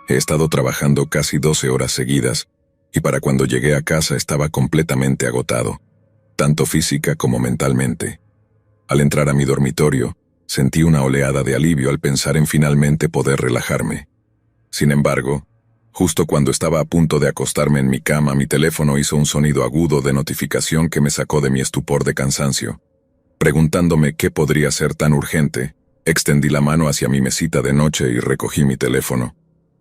He estado trabajando casi 12 horas seguidas, y para cuando llegué a casa estaba completamente agotado, tanto física como mentalmente. Al entrar a mi dormitorio, sentí una oleada de alivio al pensar en finalmente poder relajarme. Sin embargo, justo cuando estaba a punto de acostarme en mi cama, mi teléfono hizo un sonido agudo de notificación que me sacó de mi estupor de cansancio. Preguntándome qué podría ser tan urgente, extendí la mano hacia mi mesita de noche y recogí mi teléfono,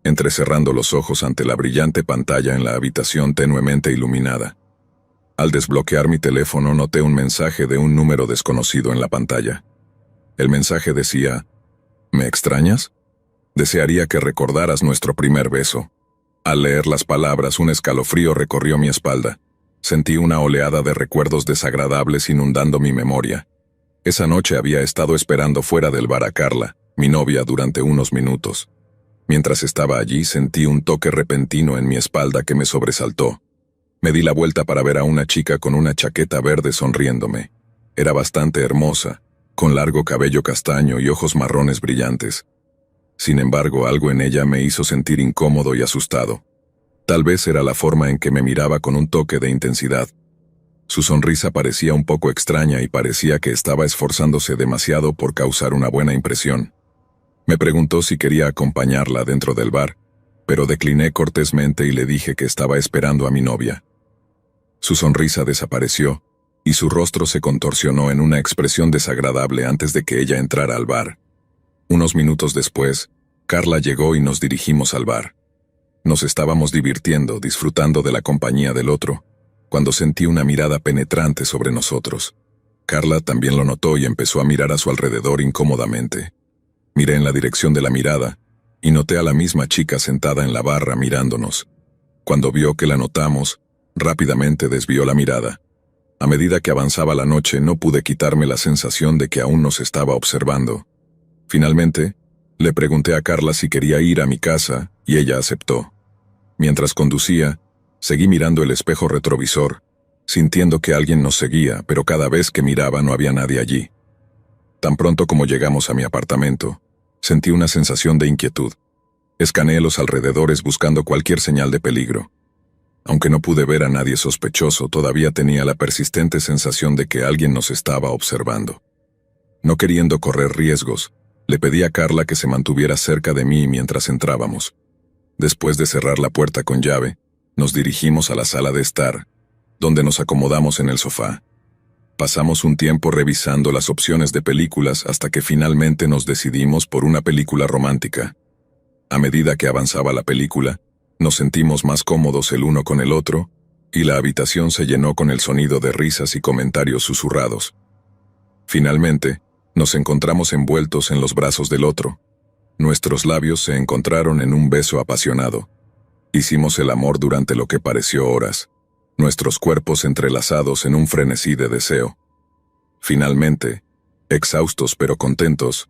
entrecerrando los ojos ante la brillante pantalla en la habitación tenuemente iluminada. Al desbloquear mi teléfono noté un mensaje de un número desconocido en la pantalla. El mensaje decía: ¿me extrañas? Desearía que recordaras nuestro primer beso. Al leer las palabras, un escalofrío recorrió mi espalda. Sentí una oleada de recuerdos desagradables inundando mi memoria. Esa noche había estado esperando fuera del bar a Carla, mi novia, durante unos minutos. Mientras estaba allí, sentí un toque repentino en mi espalda que me sobresaltó. Me di la vuelta para ver a una chica con una chaqueta verde sonriéndome. Era bastante hermosa, con largo cabello castaño y ojos marrones brillantes. Sin embargo, algo en ella me hizo sentir incómodo y asustado. Tal vez era la forma en que me miraba con un toque de intensidad. Su sonrisa parecía un poco extraña y parecía que estaba esforzándose demasiado por causar una buena impresión. Me preguntó si quería acompañarla dentro del bar, pero decliné cortésmente y le dije que estaba esperando a mi novia. Su sonrisa desapareció, y su rostro se contorsionó en una expresión desagradable antes de que ella entrara al bar. Unos minutos después, Carla llegó y nos dirigimos al bar. Nos estábamos divirtiendo, disfrutando de la compañía del otro, cuando sentí una mirada penetrante sobre nosotros. Carla también lo notó y empezó a mirar a su alrededor incómodamente. Miré en la dirección de la mirada, y noté a la misma chica sentada en la barra mirándonos. Cuando vio que la notamos, rápidamente desvió la mirada. A medida que avanzaba la noche, no pude quitarme la sensación de que aún nos estaba observando. Finalmente, le pregunté a Carla si quería ir a mi casa, y ella aceptó. Mientras conducía, seguí mirando el espejo retrovisor, sintiendo que alguien nos seguía, pero cada vez que miraba no había nadie allí. Tan pronto como llegamos a mi apartamento, sentí una sensación de inquietud. Escaneé los alrededores buscando cualquier señal de peligro. Aunque no pude ver a nadie sospechoso, todavía tenía la persistente sensación de que alguien nos estaba observando. No queriendo correr riesgos, le pedí a Carla que se mantuviera cerca de mí mientras entrábamos. Después de cerrar la puerta con llave, nos dirigimos a la sala de estar, donde nos acomodamos en el sofá. Pasamos un tiempo revisando las opciones de películas hasta que finalmente nos decidimos por una película romántica. A medida que avanzaba la película, nos sentimos más cómodos el uno con el otro, y la habitación se llenó con el sonido de risas y comentarios susurrados. Finalmente, nos encontramos envueltos en los brazos del otro. Nuestros labios se encontraron en un beso apasionado. Hicimos el amor durante lo que pareció horas, nuestros cuerpos entrelazados en un frenesí de deseo. Finalmente, exhaustos pero contentos,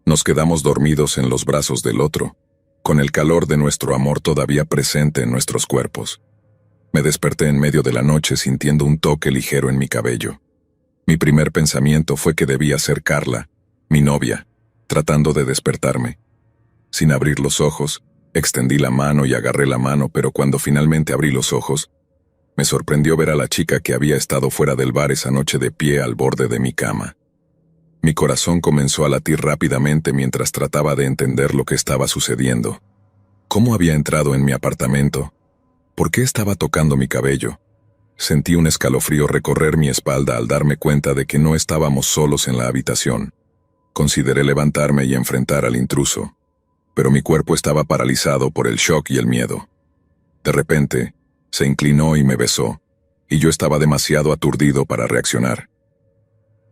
nos quedamos dormidos en los brazos del otro, con el calor de nuestro amor todavía presente en nuestros cuerpos. Me desperté en medio de la noche sintiendo un toque ligero en mi cabello. Mi primer pensamiento fue que debía ser Carla, mi novia, tratando de despertarme. Sin abrir los ojos, extendí la mano y agarré la mano, pero cuando finalmente abrí los ojos, me sorprendió ver a la chica que había estado fuera del bar esa noche de pie al borde de mi cama. Mi corazón comenzó a latir rápidamente mientras trataba de entender lo que estaba sucediendo. ¿Cómo había entrado en mi apartamento? ¿Por qué estaba tocando mi cabello? Sentí un escalofrío recorrer mi espalda al darme cuenta de que no estábamos solos en la habitación. Consideré levantarme y enfrentar al intruso, pero mi cuerpo estaba paralizado por el shock y el miedo. De repente, se inclinó y me besó, y yo estaba demasiado aturdido para reaccionar.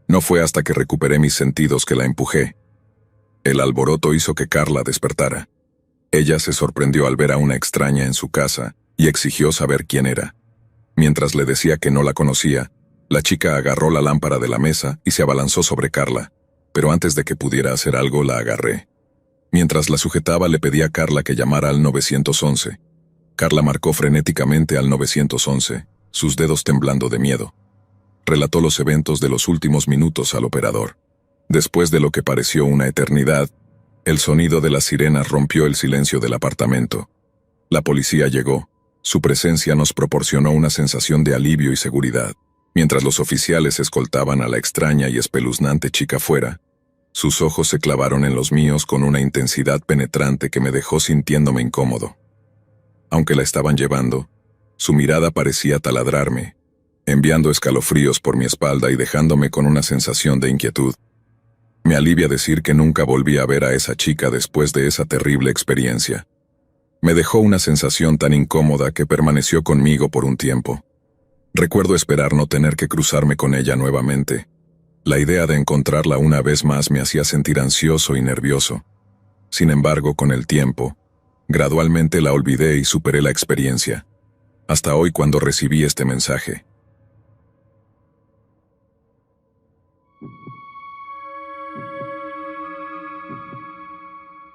No fue hasta que recuperé mis sentidos que la empujé. El alboroto hizo que Carla despertara. Ella se sorprendió al ver a una extraña en su casa y exigió saber quién era. Mientras le decía que no la conocía, la chica agarró la lámpara de la mesa y se abalanzó sobre Carla, pero antes de que pudiera hacer algo la agarré. Mientras la sujetaba le pedí a Carla que llamara al 911. Carla marcó frenéticamente al 911, sus dedos temblando de miedo. Relató los eventos de los últimos minutos al operador. Después de lo que pareció una eternidad, El sonido de las sirenas rompió el silencio del apartamento. La policía llegó. Su presencia nos proporcionó una sensación de alivio y seguridad. Mientras los oficiales escoltaban a la extraña y espeluznante chica fuera, sus ojos se clavaron en los míos con una intensidad penetrante que me dejó sintiéndome incómodo. Aunque la estaban llevando, su mirada parecía taladrarme, enviando escalofríos por mi espalda y dejándome con una sensación de inquietud. Me alivia decir que nunca volví a ver a esa chica después de esa terrible experiencia. Me dejó una sensación tan incómoda que permaneció conmigo por un tiempo. Recuerdo esperar no tener que cruzarme con ella nuevamente. La idea de encontrarla una vez más me hacía sentir ansioso y nervioso. Sin embargo, con el tiempo, gradualmente la olvidé y superé la experiencia. Hasta hoy cuando recibí este mensaje.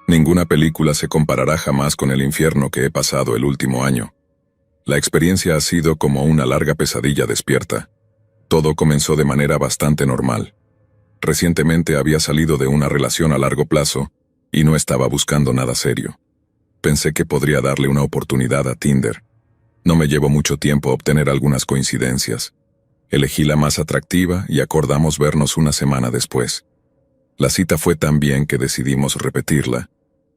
Ninguna película se comparará jamás con el infierno que he pasado el último año. La experiencia ha sido como una larga pesadilla despierta. Todo comenzó de manera bastante normal. Recientemente había salido de una relación a largo plazo y no estaba buscando nada serio. Pensé que podría darle una oportunidad a Tinder. No me llevó mucho tiempo obtener algunas coincidencias. Elegí la más atractiva y acordamos vernos una semana después. La cita fue tan bien que decidimos repetirla,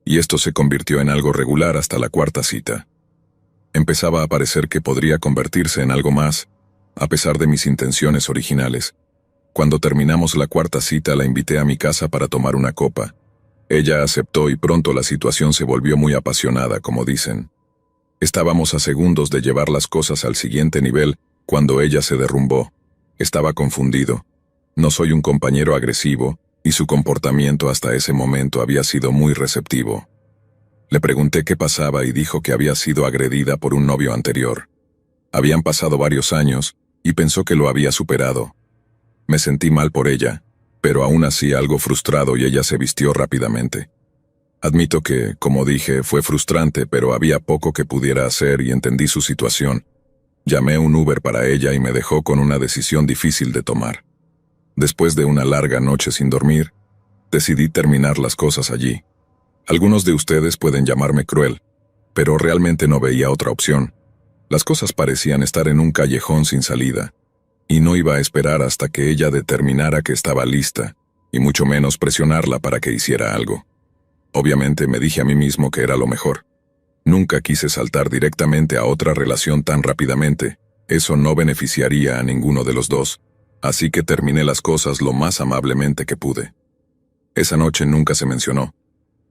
y esto se convirtió en algo regular hasta la cuarta cita. Empezaba a parecer que podría convertirse en algo más, a pesar de mis intenciones originales. Cuando terminamos la cuarta cita la invité a mi casa para tomar una copa. Ella aceptó y pronto la situación se volvió muy apasionada, como dicen. Estábamos a segundos de llevar las cosas al siguiente nivel cuando ella se derrumbó. Estaba confundido. No soy un compañero agresivo, y su comportamiento hasta ese momento había sido muy receptivo. Le pregunté qué pasaba y dijo que había sido agredida por un novio anterior. Habían pasado varios años, y pensó que lo había superado. Me sentí mal por ella, pero aún así algo frustrado y ella se vistió rápidamente. Admito que, como dije, fue frustrante, pero había poco que pudiera hacer y entendí su situación. Llamé un Uber para ella y me dejó con una decisión difícil de tomar. Después de una larga noche sin dormir, decidí terminar las cosas allí. Algunos de ustedes pueden llamarme cruel, pero realmente no veía otra opción. Las cosas parecían estar en un callejón sin salida, y no iba a esperar hasta que ella determinara que estaba lista, y mucho menos presionarla para que hiciera algo. Obviamente me dije a mí mismo que era lo mejor. Nunca quise saltar directamente a otra relación tan rápidamente, eso no beneficiaría a ninguno de los dos. Así que terminé las cosas lo más amablemente que pude. Esa noche nunca se mencionó.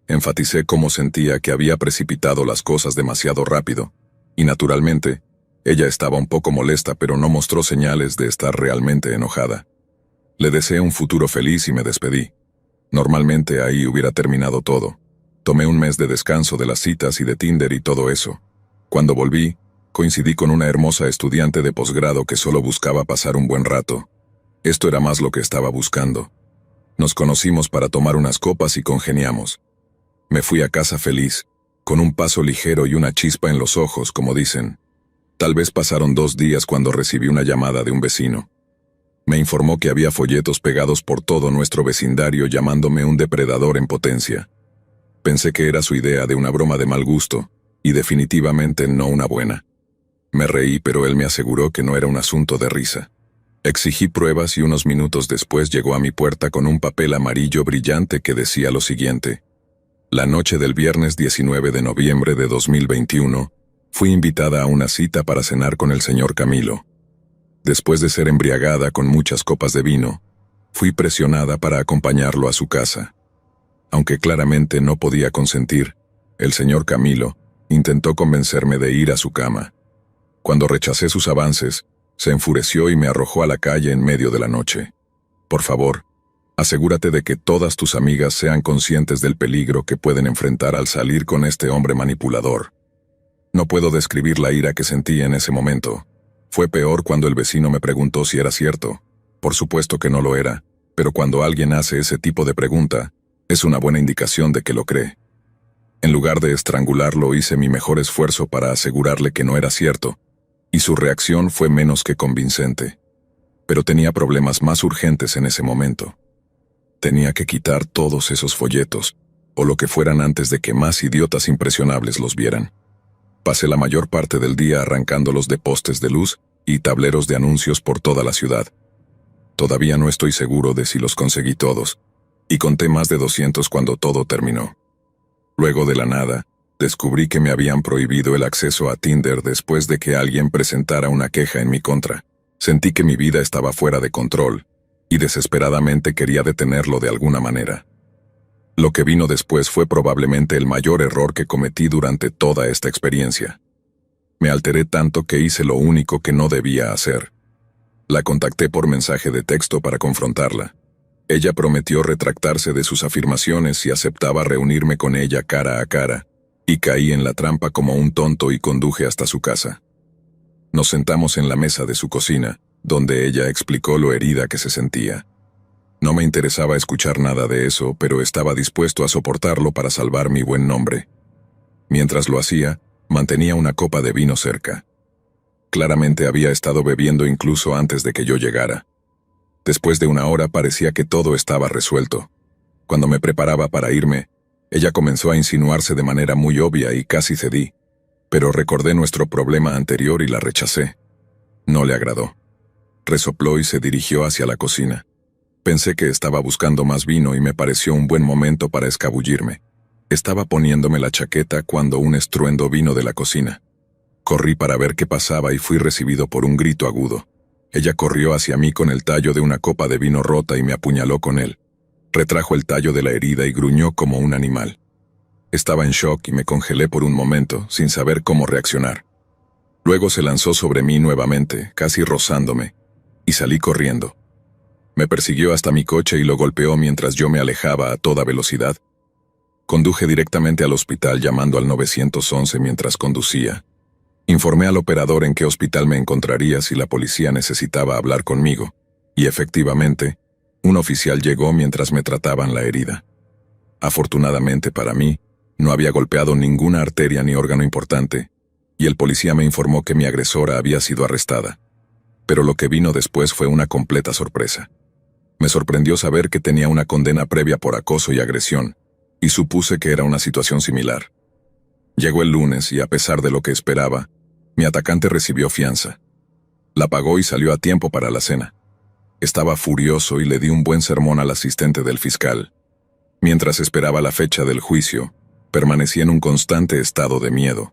Enfaticé cómo sentía que había precipitado las cosas demasiado rápido, y naturalmente, ella estaba un poco molesta pero no mostró señales de estar realmente enojada. Le deseé un futuro feliz y me despedí. Normalmente ahí hubiera terminado todo. Tomé un mes de descanso de las citas y de Tinder y todo eso. Cuando volví, coincidí con una hermosa estudiante de posgrado que solo buscaba pasar un buen rato. Esto era más lo que estaba buscando. Nos conocimos para tomar unas copas y congeniamos. Me fui a casa feliz, con un paso ligero y una chispa en los ojos, como dicen. Tal vez pasaron 2 días cuando recibí una llamada de un vecino. Me informó que había folletos pegados por todo nuestro vecindario llamándome un depredador en potencia. Pensé que era su idea de una broma de mal gusto, y definitivamente no una buena. Me reí, pero él me aseguró que no era un asunto de risa. Exigí pruebas y unos minutos después llegó a mi puerta con un papel amarillo brillante que decía lo siguiente. La noche del viernes 19 de noviembre de 2021, fui invitada a una cita para cenar con el señor Camilo. Después de ser embriagada con muchas copas de vino, fui presionada para acompañarlo a su casa. Aunque claramente no podía consentir, el señor Camilo intentó convencerme de ir a su cama. Cuando rechacé sus avances, se enfureció y me arrojó a la calle en medio de la noche. Por favor, asegúrate de que todas tus amigas sean conscientes del peligro que pueden enfrentar al salir con este hombre manipulador. No puedo describir la ira que sentí en ese momento. Fue peor cuando el vecino me preguntó si era cierto. Por supuesto que no lo era, pero cuando alguien hace ese tipo de pregunta, es una buena indicación de que lo cree. En lugar de estrangularlo, hice mi mejor esfuerzo para asegurarle que no era cierto, y su reacción fue menos que convincente. Pero tenía problemas más urgentes en ese momento. Tenía que quitar todos esos folletos, o lo que fueran antes de que más idiotas impresionables los vieran. Pasé la mayor parte del día arrancándolos de postes de luz y tableros de anuncios por toda la ciudad. Todavía no estoy seguro de si los conseguí todos, y conté más de 200 cuando todo terminó. Luego de la nada, descubrí que me habían prohibido el acceso a Tinder después de que alguien presentara una queja en mi contra. Sentí que mi vida estaba fuera de control, y desesperadamente quería detenerlo de alguna manera. Lo que vino después fue probablemente el mayor error que cometí durante toda esta experiencia. Me alteré tanto que hice lo único que no debía hacer. La contacté por mensaje de texto para confrontarla. Ella prometió retractarse de sus afirmaciones y aceptaba reunirme con ella cara a cara, y caí en la trampa como un tonto y conduje hasta su casa. Nos sentamos en la mesa de su cocina, donde ella explicó lo herida que se sentía. No me interesaba escuchar nada de eso, pero estaba dispuesto a soportarlo para salvar mi buen nombre. Mientras lo hacía, mantenía una copa de vino cerca. Claramente había estado bebiendo incluso antes de que yo llegara. Después de una hora parecía que todo estaba resuelto. Cuando me preparaba para irme, ella comenzó a insinuarse de manera muy obvia y casi cedí, pero recordé nuestro problema anterior y la rechacé. No le agradó. Resopló y se dirigió hacia la cocina. Pensé que estaba buscando más vino y me pareció un buen momento para escabullirme. Estaba poniéndome la chaqueta cuando un estruendo vino de la cocina. Corrí para ver qué pasaba y fui recibido por un grito agudo. Ella corrió hacia mí con el tallo de una copa de vino rota y me apuñaló con él. Retrajo el tallo de la herida y gruñó como un animal. Estaba en shock y me congelé por un momento, sin saber cómo reaccionar. Luego se lanzó sobre mí nuevamente, casi rozándome, y salí corriendo. Me persiguió hasta mi coche y lo golpeó mientras yo me alejaba a toda velocidad. Conduje directamente al hospital llamando al 911 mientras conducía. Informé al operador en qué hospital me encontraría si la policía necesitaba hablar conmigo, y efectivamente, un oficial llegó mientras me trataban la herida. Afortunadamente para mí, no había golpeado ninguna arteria ni órgano importante, y el policía me informó que mi agresora había sido arrestada. Pero lo que vino después fue una completa sorpresa. Me sorprendió saber que tenía una condena previa por acoso y agresión, y supuse que era una situación similar. Llegó el lunes y a pesar de lo que esperaba, mi atacante recibió fianza. La pagó y salió a tiempo para la cena. Estaba furioso y le di un buen sermón al asistente del fiscal. Mientras esperaba la fecha del juicio, permanecí en un constante estado de miedo.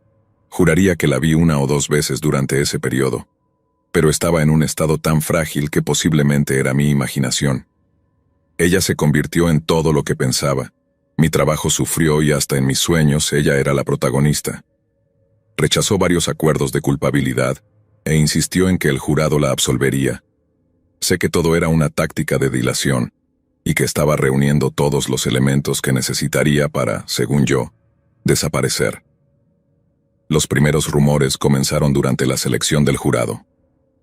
Juraría que la vi 1 o 2 veces durante ese periodo, pero estaba en un estado tan frágil que posiblemente era mi imaginación. Ella se convirtió en todo lo que pensaba. Mi trabajo sufrió y hasta en mis sueños ella era la protagonista. Rechazó varios acuerdos de culpabilidad e insistió en que el jurado la absolvería. Sé que todo era una táctica de dilación y que estaba reuniendo todos los elementos que necesitaría para, según yo, desaparecer. Los primeros rumores comenzaron durante la selección del jurado.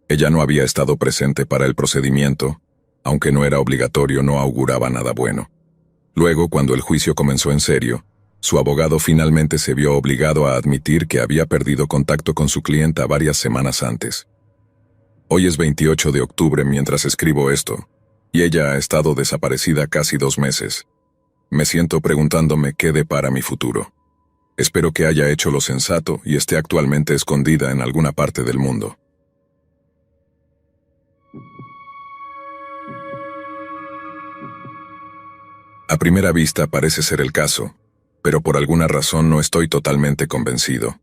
Ella no había estado presente para el procedimiento, aunque no era obligatorio, no auguraba nada bueno. Luego, cuando el juicio comenzó en serio, su abogado finalmente se vio obligado a admitir que había perdido contacto con su clienta varias semanas antes. Hoy es 28 de octubre mientras escribo esto, y ella ha estado desaparecida casi 2 meses. Me siento preguntándome qué depara mi futuro. Espero que haya hecho lo sensato y esté actualmente escondida en alguna parte del mundo. A primera vista parece ser el caso, pero por alguna razón no estoy totalmente convencido.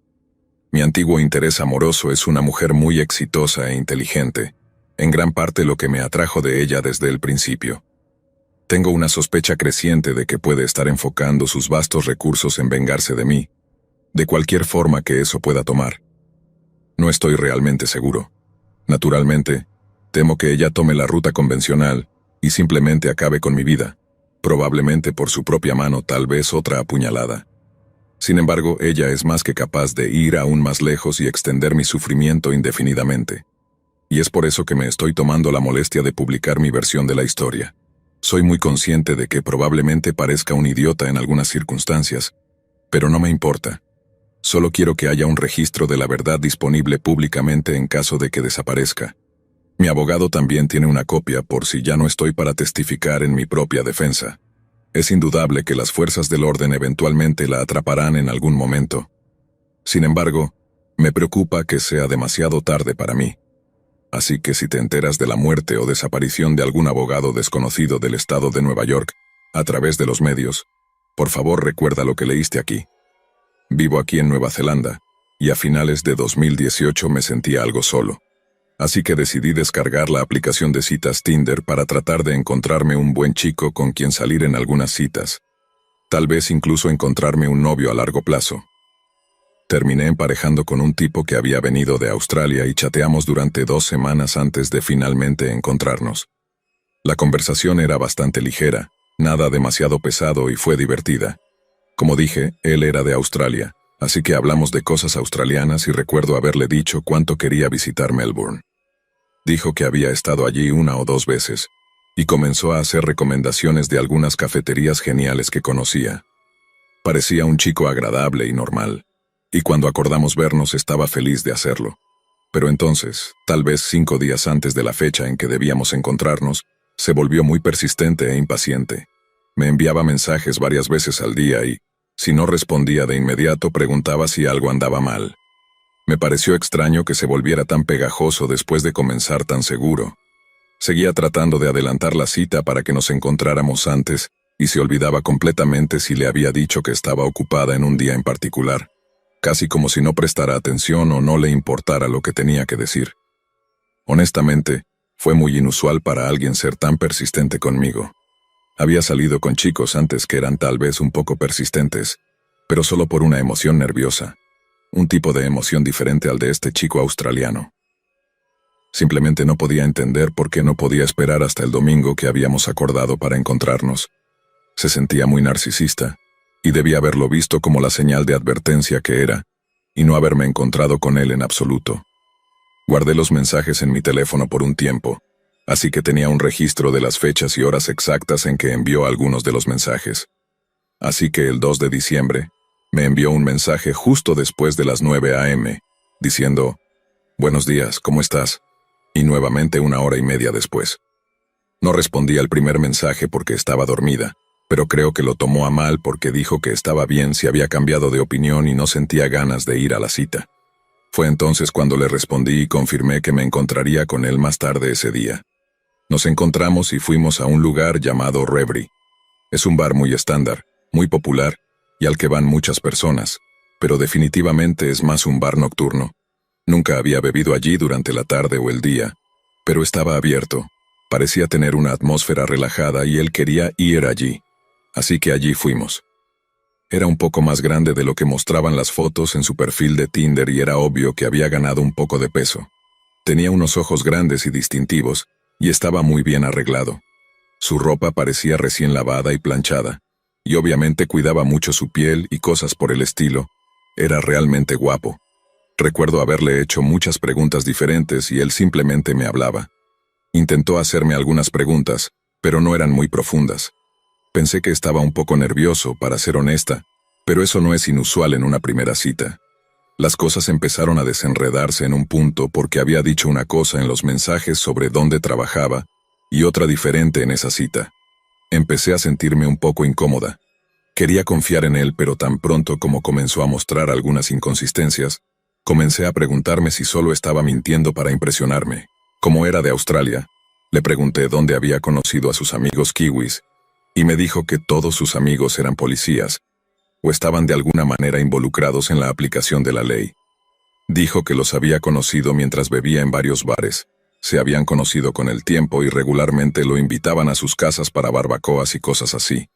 Mi antiguo interés amoroso es una mujer muy exitosa e inteligente, en gran parte lo que me atrajo de ella desde el principio. Tengo una sospecha creciente de que puede estar enfocando sus vastos recursos en vengarse de mí, de cualquier forma que eso pueda tomar. No estoy realmente seguro. Naturalmente, temo que ella tome la ruta convencional y simplemente acabe con mi vida. Probablemente por su propia mano, tal vez otra apuñalada. Sin embargo, ella es más que capaz de ir aún más lejos y extender mi sufrimiento indefinidamente. Y es por eso que me estoy tomando la molestia de publicar mi versión de la historia. Soy muy consciente de que probablemente parezca un idiota en algunas circunstancias, pero no me importa. Solo quiero que haya un registro de la verdad disponible públicamente en caso de que desaparezca. Mi abogado también tiene una copia por si ya no estoy para testificar en mi propia defensa. Es indudable que las fuerzas del orden eventualmente la atraparán en algún momento. Sin embargo, me preocupa que sea demasiado tarde para mí. Así que si te enteras de la muerte o desaparición de algún abogado desconocido del estado de Nueva York, a través de los medios, por favor recuerda lo que leíste aquí. Vivo aquí en Nueva Zelanda, y a finales de 2018 me sentía algo solo. Así que decidí descargar la aplicación de citas Tinder para tratar de encontrarme un buen chico con quien salir en algunas citas. Tal vez incluso encontrarme un novio a largo plazo. Terminé emparejando con un tipo que había venido de Australia y chateamos durante 2 semanas antes de finalmente encontrarnos. La conversación era bastante ligera, nada demasiado pesado y fue divertida. Como dije, él era de Australia, así que hablamos de cosas australianas y recuerdo haberle dicho cuánto quería visitar Melbourne. Dijo que había estado allí 1 o 2 veces, y comenzó a hacer recomendaciones de algunas cafeterías geniales que conocía. Parecía un chico agradable y normal, y cuando acordamos vernos estaba feliz de hacerlo. Pero entonces, tal vez 5 días antes de la fecha en que debíamos encontrarnos, se volvió muy persistente e impaciente. Me enviaba mensajes varias veces al día y, si no respondía de inmediato, preguntaba si algo andaba mal. Me pareció extraño que se volviera tan pegajoso después de comenzar tan seguro. Seguía tratando de adelantar la cita para que nos encontráramos antes, y se olvidaba completamente si le había dicho que estaba ocupada en un día en particular, casi como si no prestara atención o no le importara lo que tenía que decir. Honestamente, fue muy inusual para alguien ser tan persistente conmigo. Había salido con chicos antes que eran tal vez un poco persistentes, pero solo por una emoción nerviosa. Un tipo de emoción diferente al de este chico australiano. Simplemente no podía entender por qué no podía esperar hasta el domingo que habíamos acordado para encontrarnos. Se sentía muy narcisista, y debía haberlo visto como la señal de advertencia que era, y no haberme encontrado con él en absoluto. Guardé los mensajes en mi teléfono por un tiempo, así que tenía un registro de las fechas y horas exactas en que envió algunos de los mensajes. Así que el 2 de diciembre, me envió un mensaje justo después de las 9 a.m., diciendo, «Buenos días, ¿cómo estás?», y nuevamente 1 hora y media después. No respondí al primer mensaje porque estaba dormida, pero creo que lo tomó a mal porque dijo que estaba bien si había cambiado de opinión y no sentía ganas de ir a la cita. Fue entonces cuando le respondí y confirmé que me encontraría con él más tarde ese día. Nos encontramos y fuimos a un lugar llamado Revry. Es un bar muy estándar, muy popular, y al que van muchas personas, pero definitivamente es más un bar nocturno. Nunca había bebido allí durante la tarde o el día, pero estaba abierto. Parecía tener una atmósfera relajada y él quería ir allí. Así que allí fuimos. Era un poco más grande de lo que mostraban las fotos en su perfil de Tinder y era obvio que había ganado un poco de peso. Tenía unos ojos grandes y distintivos, y estaba muy bien arreglado. Su ropa parecía recién lavada y planchada, y obviamente cuidaba mucho su piel y cosas por el estilo. Era realmente guapo. Recuerdo haberle hecho muchas preguntas diferentes y él simplemente me hablaba. Intentó hacerme algunas preguntas, pero no eran muy profundas. Pensé que estaba un poco nervioso, para ser honesta, pero eso no es inusual en una primera cita. Las cosas empezaron a desenredarse en un punto porque había dicho una cosa en los mensajes sobre dónde trabajaba y otra diferente en esa cita. Empecé a sentirme un poco incómoda. Quería confiar en él, pero tan pronto como comenzó a mostrar algunas inconsistencias, comencé a preguntarme si solo estaba mintiendo para impresionarme. Como era de Australia, le pregunté dónde había conocido a sus amigos kiwis, y me dijo que todos sus amigos eran policías, o estaban de alguna manera involucrados en la aplicación de la ley. Dijo que los había conocido mientras bebía en varios bares. Se habían conocido con el tiempo y regularmente lo invitaban a sus casas para barbacoas y cosas así.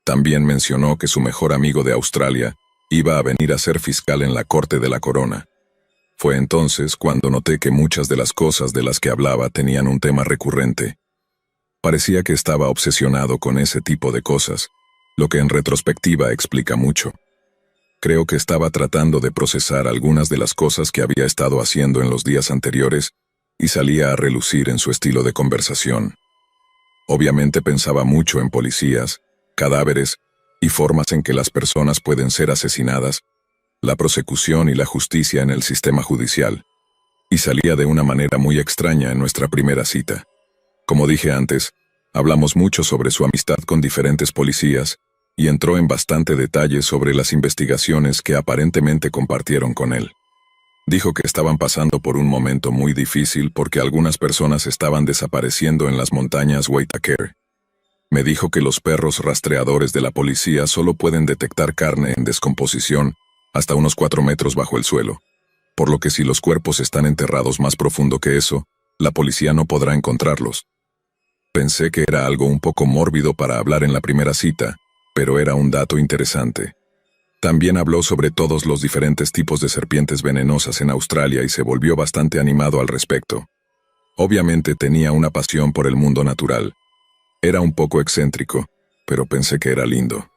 También mencionó que su mejor amigo de Australia iba a venir a ser fiscal en la Corte de la Corona. Fue entonces cuando noté que muchas de las cosas de las que hablaba tenían un tema recurrente. Parecía que estaba obsesionado con ese tipo de cosas, lo que en retrospectiva explica mucho. Creo que estaba tratando de procesar algunas de las cosas que había estado haciendo en los días anteriores y salía a relucir en su estilo de conversación. Obviamente pensaba mucho en policías, cadáveres y formas en que las personas pueden ser asesinadas, la prosecución y la justicia en el sistema judicial, y salía de una manera muy extraña en nuestra primera cita. Como dije antes, Hablamos mucho sobre su amistad con diferentes policías, y entró en bastante detalle sobre las investigaciones que aparentemente compartieron con él. Dijo que estaban pasando por un momento muy difícil porque algunas personas estaban desapareciendo en las montañas Waitakere. Me dijo que los perros rastreadores de la policía solo pueden detectar carne en descomposición hasta unos 4 metros bajo el suelo, por lo que si los cuerpos están enterrados más profundo que eso, la policía no podrá encontrarlos. Pensé que era algo un poco mórbido para hablar en la primera cita, pero era un dato interesante. También habló sobre todos los diferentes tipos de serpientes venenosas en Australia y se volvió bastante animado al respecto. Obviamente tenía una pasión por el mundo natural. Era un poco excéntrico, pero pensé que era lindo.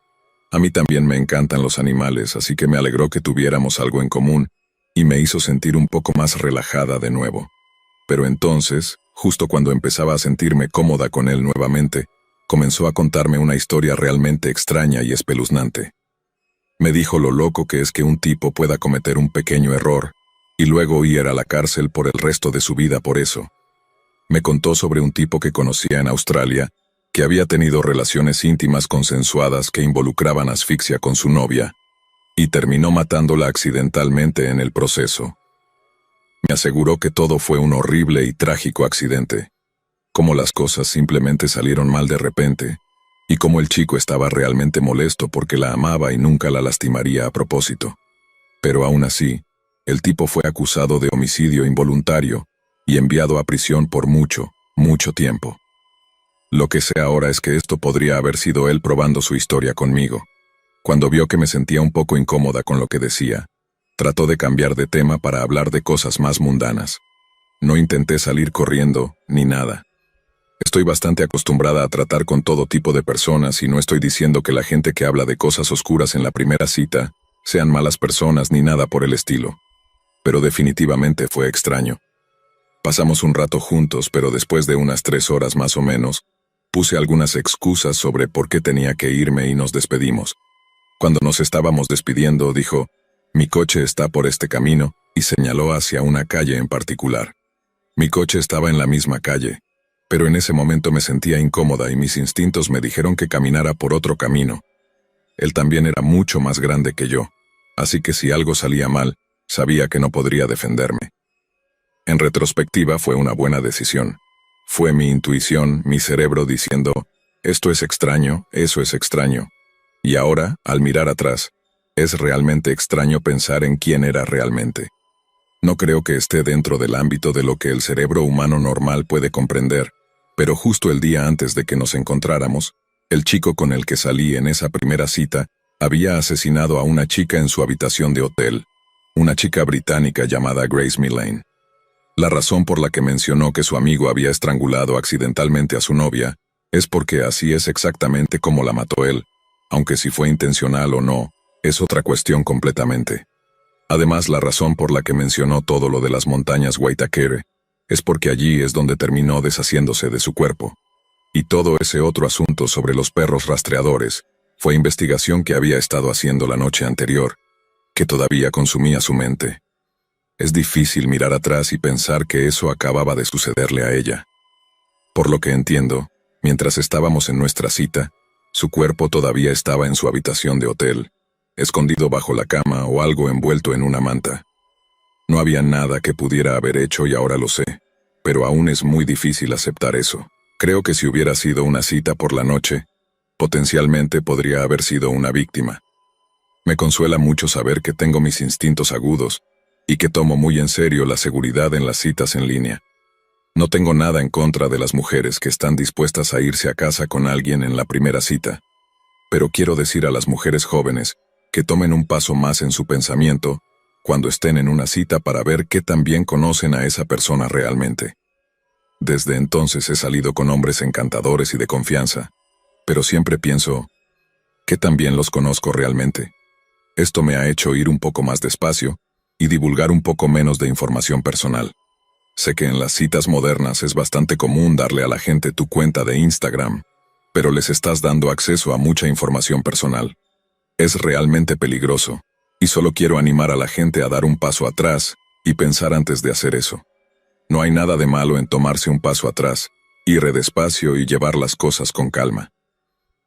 A mí también me encantan los animales, así que me alegró que tuviéramos algo en común, y me hizo sentir un poco más relajada de nuevo. Pero entonces, justo cuando empezaba a sentirme cómoda con él nuevamente, comenzó a contarme una historia realmente extraña y espeluznante. Me dijo lo loco que es que un tipo pueda cometer un pequeño error, y luego ir a la cárcel por el resto de su vida por eso. Me contó sobre un tipo que conocía en Australia, que había tenido relaciones íntimas consensuadas que involucraban asfixia con su novia, y terminó matándola accidentalmente en el proceso. Me aseguró que todo fue un horrible y trágico accidente, como las cosas simplemente salieron mal de repente, y como el chico estaba realmente molesto porque la amaba y nunca la lastimaría a propósito. Pero aún así, el tipo fue acusado de homicidio involuntario y enviado a prisión por mucho, mucho tiempo. Lo que sé ahora es que esto podría haber sido él probando su historia conmigo. Cuando vio que me sentía un poco incómoda con lo que decía, trató de cambiar de tema para hablar de cosas más mundanas. No intenté salir corriendo, ni nada. Estoy bastante acostumbrada a tratar con todo tipo de personas y no estoy diciendo que la gente que habla de cosas oscuras en la primera cita sean malas personas ni nada por el estilo. Pero definitivamente fue extraño. Pasamos un rato juntos, pero después de unas 3 horas más o menos, puse algunas excusas sobre por qué tenía que irme y nos despedimos. Cuando nos estábamos despidiendo, dijo, «Mi coche está por este camino», y señaló hacia una calle en particular. Mi coche estaba en la misma calle, pero en ese momento me sentía incómoda y mis instintos me dijeron que caminara por otro camino. Él también era mucho más grande que yo, así que si algo salía mal, sabía que no podría defenderme. En retrospectiva fue una buena decisión. Fue mi intuición, mi cerebro diciendo, esto es extraño, eso es extraño. Y ahora, al mirar atrás, es realmente extraño pensar en quién era realmente. No creo que esté dentro del ámbito de lo que el cerebro humano normal puede comprender, pero justo el día antes de que nos encontráramos, el chico con el que salí en esa primera cita había asesinado a una chica en su habitación de hotel, una chica británica llamada Grace Millane. La razón por la que mencionó que su amigo había estrangulado accidentalmente a su novia es porque así es exactamente como la mató él, aunque si fue intencional o no, es otra cuestión completamente. Además, la razón por la que mencionó todo lo de las montañas Waitakere es porque allí es donde terminó deshaciéndose de su cuerpo. Y todo ese otro asunto sobre los perros rastreadores fue investigación que había estado haciendo la noche anterior, que todavía consumía su mente. Es difícil mirar atrás y pensar que eso acababa de sucederle a ella. Por lo que entiendo, mientras estábamos en nuestra cita, su cuerpo todavía estaba en su habitación de hotel, escondido bajo la cama o algo envuelto en una manta. No había nada que pudiera haber hecho y ahora lo sé, pero aún es muy difícil aceptar eso. Creo que si hubiera sido una cita por la noche, potencialmente podría haber sido una víctima. Me consuela mucho saber que tengo mis instintos agudos y que tomo muy en serio la seguridad en las citas en línea. No tengo nada en contra de las mujeres que están dispuestas a irse a casa con alguien en la primera cita, pero quiero decir a las mujeres jóvenes que tomen un paso más en su pensamiento cuando estén en una cita para ver qué tan bien conocen a esa persona realmente. Desde entonces he salido con hombres encantadores y de confianza, pero siempre pienso, ¿qué tan bien los conozco realmente? Esto me ha hecho ir un poco más despacio y divulgar un poco menos de información personal. Sé que en las citas modernas es bastante común darle a la gente tu cuenta de Instagram, pero les estás dando acceso a mucha información personal. Es realmente peligroso, y solo quiero animar a la gente a dar un paso atrás y pensar antes de hacer eso. No hay nada de malo en tomarse un paso atrás Ir despacio y llevar las cosas con calma.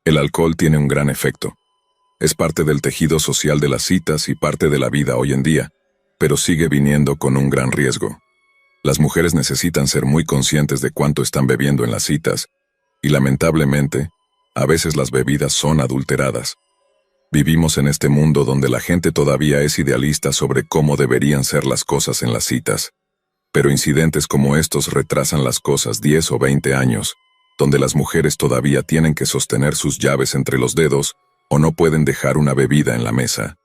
El alcohol tiene un gran efecto. Es parte del tejido social de las citas y parte de la vida hoy en día, pero sigue viniendo con un gran riesgo. Las mujeres necesitan ser muy conscientes de cuánto están bebiendo en las citas, y lamentablemente, a veces las bebidas son adulteradas. Vivimos en este mundo donde la gente todavía es idealista sobre cómo deberían ser las cosas en las citas. Pero incidentes como estos retrasan las cosas 10 o 20 años, donde las mujeres todavía tienen que sostener sus llaves entre los dedos o no pueden dejar una bebida en la mesa.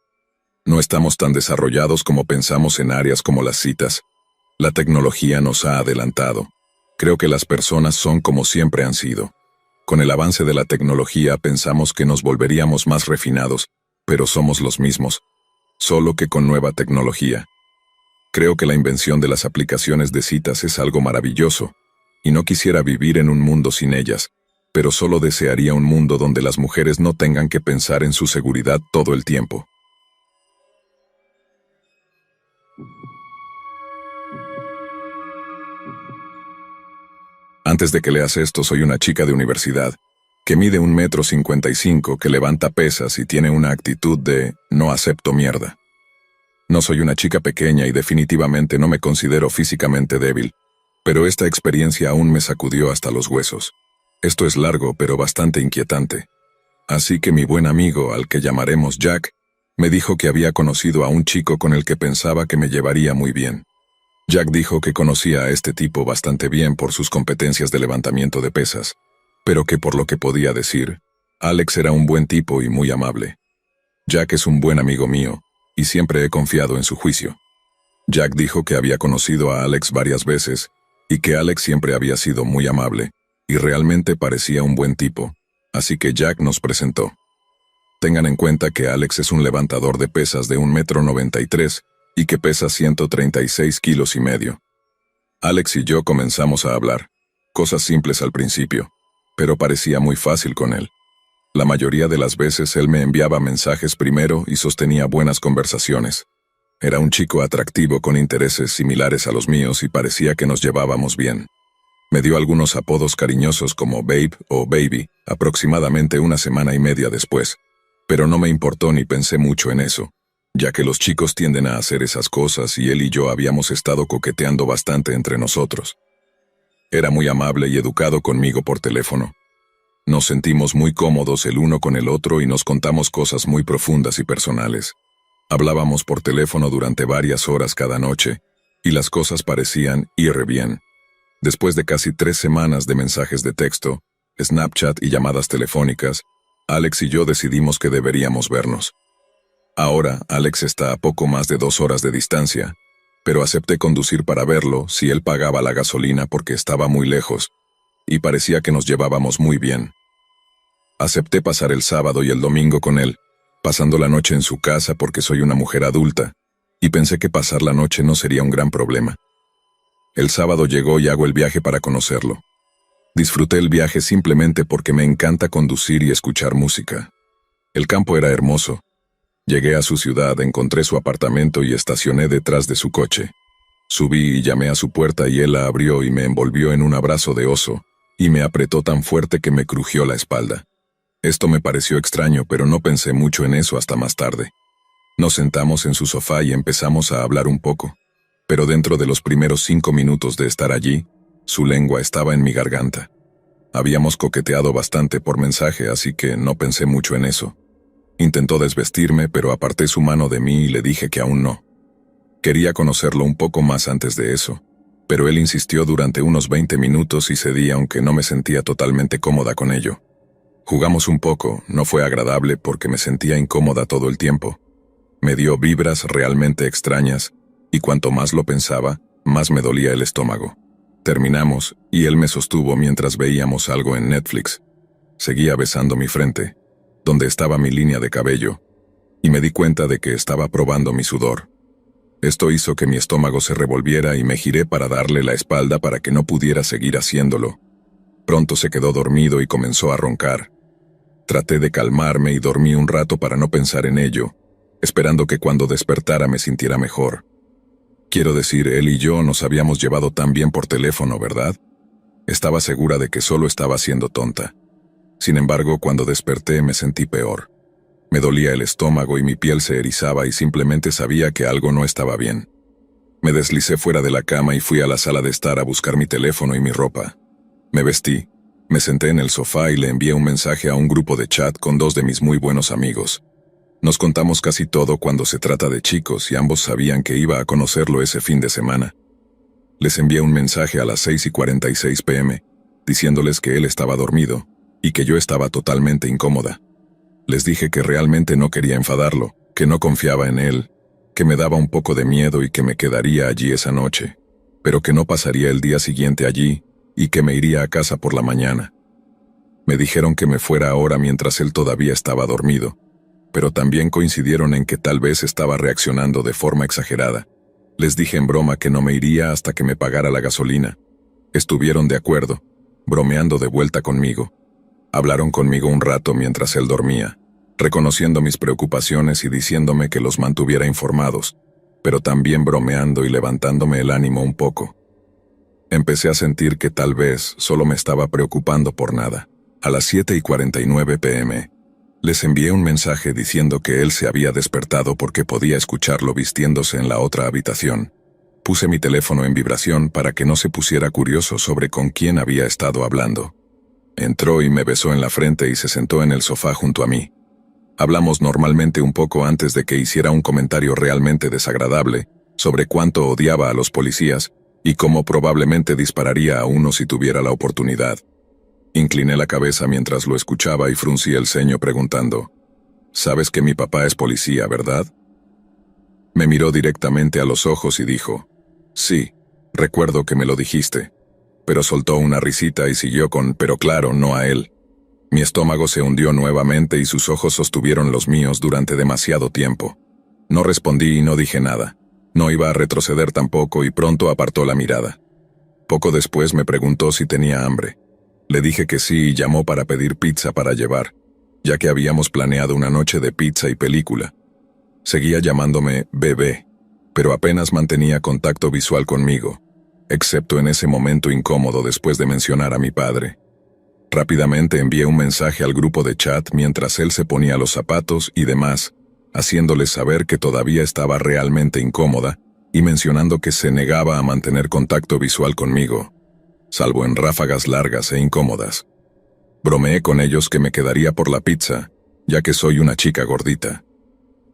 No estamos tan desarrollados como pensamos en áreas como las citas. La tecnología nos ha adelantado. Creo que las personas son como siempre han sido. Con el avance de la tecnología pensamos que nos volveríamos más refinados, pero somos los mismos, solo que con nueva tecnología. Creo que la invención de las aplicaciones de citas es algo maravilloso, y no quisiera vivir en un mundo sin ellas, pero solo desearía un mundo donde las mujeres no tengan que pensar en su seguridad todo el tiempo. Antes de que leas esto, soy una chica de universidad, que mide 1,55 m, que levanta pesas y tiene una actitud de «no acepto mierda». No soy una chica pequeña y definitivamente no me considero físicamente débil, pero esta experiencia aún me sacudió hasta los huesos. Esto es largo pero bastante inquietante. Así que mi buen amigo, al que llamaremos Jack, me dijo que había conocido a un chico con el que pensaba que me llevaría muy bien. Jack dijo que conocía a este tipo bastante bien por sus competencias de levantamiento de pesas, pero que por lo que podía decir, Alex era un buen tipo y muy amable. Jack es un buen amigo mío, y siempre he confiado en su juicio. Jack dijo que había conocido a Alex varias veces, y que Alex siempre había sido muy amable, y realmente parecía un buen tipo, así que Jack nos presentó. Tengan en cuenta que Alex es un levantador de pesas de 1,93 m, y que pesa 136,5 kilos. Alex y yo comenzamos a hablar, cosas simples al principio, pero parecía muy fácil con él. La mayoría de las veces él me enviaba mensajes primero y sostenía buenas conversaciones. Era un chico atractivo con intereses similares a los míos y parecía que nos llevábamos bien. Me dio algunos apodos cariñosos como Babe o Baby, aproximadamente una semana y media después, pero no me importó ni pensé mucho en eso, ya que los chicos tienden a hacer esas cosas y él y yo habíamos estado coqueteando bastante entre nosotros. Era muy amable y educado conmigo por teléfono. Nos sentimos muy cómodos el uno con el otro y nos contamos cosas muy profundas y personales. Hablábamos por teléfono durante varias horas cada noche, y las cosas parecían ir bien. Después de casi 3 semanas de mensajes de texto, Snapchat y llamadas telefónicas, Alex y yo decidimos que deberíamos vernos. Ahora, Alex está a poco más de 2 horas de distancia, pero acepté conducir para verlo si él pagaba la gasolina porque estaba muy lejos, y parecía que nos llevábamos muy bien. Acepté pasar el sábado y el domingo con él, pasando la noche en su casa porque soy una mujer adulta, y pensé que pasar la noche no sería un gran problema. El sábado llegó y hago el viaje para conocerlo. Disfruté el viaje simplemente porque me encanta conducir y escuchar música. El campo era hermoso. Llegué a su ciudad, encontré su apartamento y estacioné detrás de su coche. Subí y llamé a su puerta y él la abrió y me envolvió en un abrazo de oso, y me apretó tan fuerte que me crujió la espalda. Esto me pareció extraño, pero no pensé mucho en eso hasta más tarde. Nos sentamos en su sofá y empezamos a hablar un poco, pero dentro de los primeros 5 minutos de estar allí, su lengua estaba en mi garganta. Habíamos coqueteado bastante por mensaje, así que no pensé mucho en eso. Intentó desvestirme, pero aparté su mano de mí y le dije que aún no. Quería conocerlo un poco más antes de eso, pero él insistió durante unos 20 minutos y cedí aunque no me sentía totalmente cómoda con ello. Jugamos un poco, no fue agradable porque me sentía incómoda todo el tiempo. Me dio vibras realmente extrañas, y cuanto más lo pensaba, más me dolía el estómago. Terminamos, y él me sostuvo mientras veíamos algo en Netflix. Seguía besando mi frente, donde estaba mi línea de cabello, y me di cuenta de que estaba probando mi sudor. Esto hizo que mi estómago se revolviera y me giré para darle la espalda para que no pudiera seguir haciéndolo. Pronto se quedó dormido y comenzó a roncar. Traté de calmarme y dormí un rato para no pensar en ello, esperando que cuando despertara me sintiera mejor. Quiero decir, él y yo nos habíamos llevado tan bien por teléfono, ¿verdad? Estaba segura de que solo estaba siendo tonta. Sin embargo, cuando desperté me sentí peor. Me dolía el estómago y mi piel se erizaba y simplemente sabía que algo no estaba bien. Me deslicé fuera de la cama y fui a la sala de estar a buscar mi teléfono y mi ropa. Me vestí, me senté en el sofá y le envié un mensaje a un grupo de chat con 2 de mis muy buenos amigos. Nos contamos casi todo cuando se trata de chicos y ambos sabían que iba a conocerlo ese fin de semana. Les envié un mensaje a las 6:46 p.m., diciéndoles que él estaba dormido y que yo estaba totalmente incómoda. Les dije que realmente no quería enfadarlo, que no confiaba en él, que me daba un poco de miedo y que me quedaría allí esa noche, pero que no pasaría el día siguiente allí y que me iría a casa por la mañana. Me dijeron que me fuera ahora mientras él todavía estaba dormido, pero también coincidieron en que tal vez estaba reaccionando de forma exagerada. Les dije en broma que no me iría hasta que me pagara la gasolina. Estuvieron de acuerdo, bromeando de vuelta conmigo. Hablaron conmigo un rato mientras él dormía, reconociendo mis preocupaciones y diciéndome que los mantuviera informados, pero también bromeando y levantándome el ánimo un poco. Empecé a sentir que tal vez solo me estaba preocupando por nada. A las 7:49 p.m., les envié un mensaje diciendo que él se había despertado porque podía escucharlo vistiéndose en la otra habitación. Puse mi teléfono en vibración para que no se pusiera curioso sobre con quién había estado hablando. Entró y me besó en la frente y se sentó en el sofá junto a mí. Hablamos normalmente un poco antes de que hiciera un comentario realmente desagradable sobre cuánto odiaba a los policías y cómo probablemente dispararía a uno si tuviera la oportunidad. Incliné la cabeza mientras lo escuchaba y fruncí el ceño preguntando, «¿Sabes que mi papá es policía, verdad?» Me miró directamente a los ojos y dijo, «Sí, recuerdo que me lo dijiste», pero soltó una risita y siguió con «pero claro, no a él». Mi estómago se hundió nuevamente y sus ojos sostuvieron los míos durante demasiado tiempo. No respondí y no dije nada. No iba a retroceder tampoco y pronto apartó la mirada. Poco después me preguntó si tenía hambre. Le dije que sí y llamó para pedir pizza para llevar, ya que habíamos planeado una noche de pizza y película. Seguía llamándome bebé, pero apenas mantenía contacto visual conmigo, excepto en ese momento incómodo después de mencionar a mi padre. Rápidamente envié un mensaje al grupo de chat mientras él se ponía los zapatos y demás, haciéndoles saber que todavía estaba realmente incómoda y mencionando que se negaba a mantener contacto visual conmigo, salvo en ráfagas largas e incómodas. Bromeé con ellos que me quedaría por la pizza, ya que soy una chica gordita.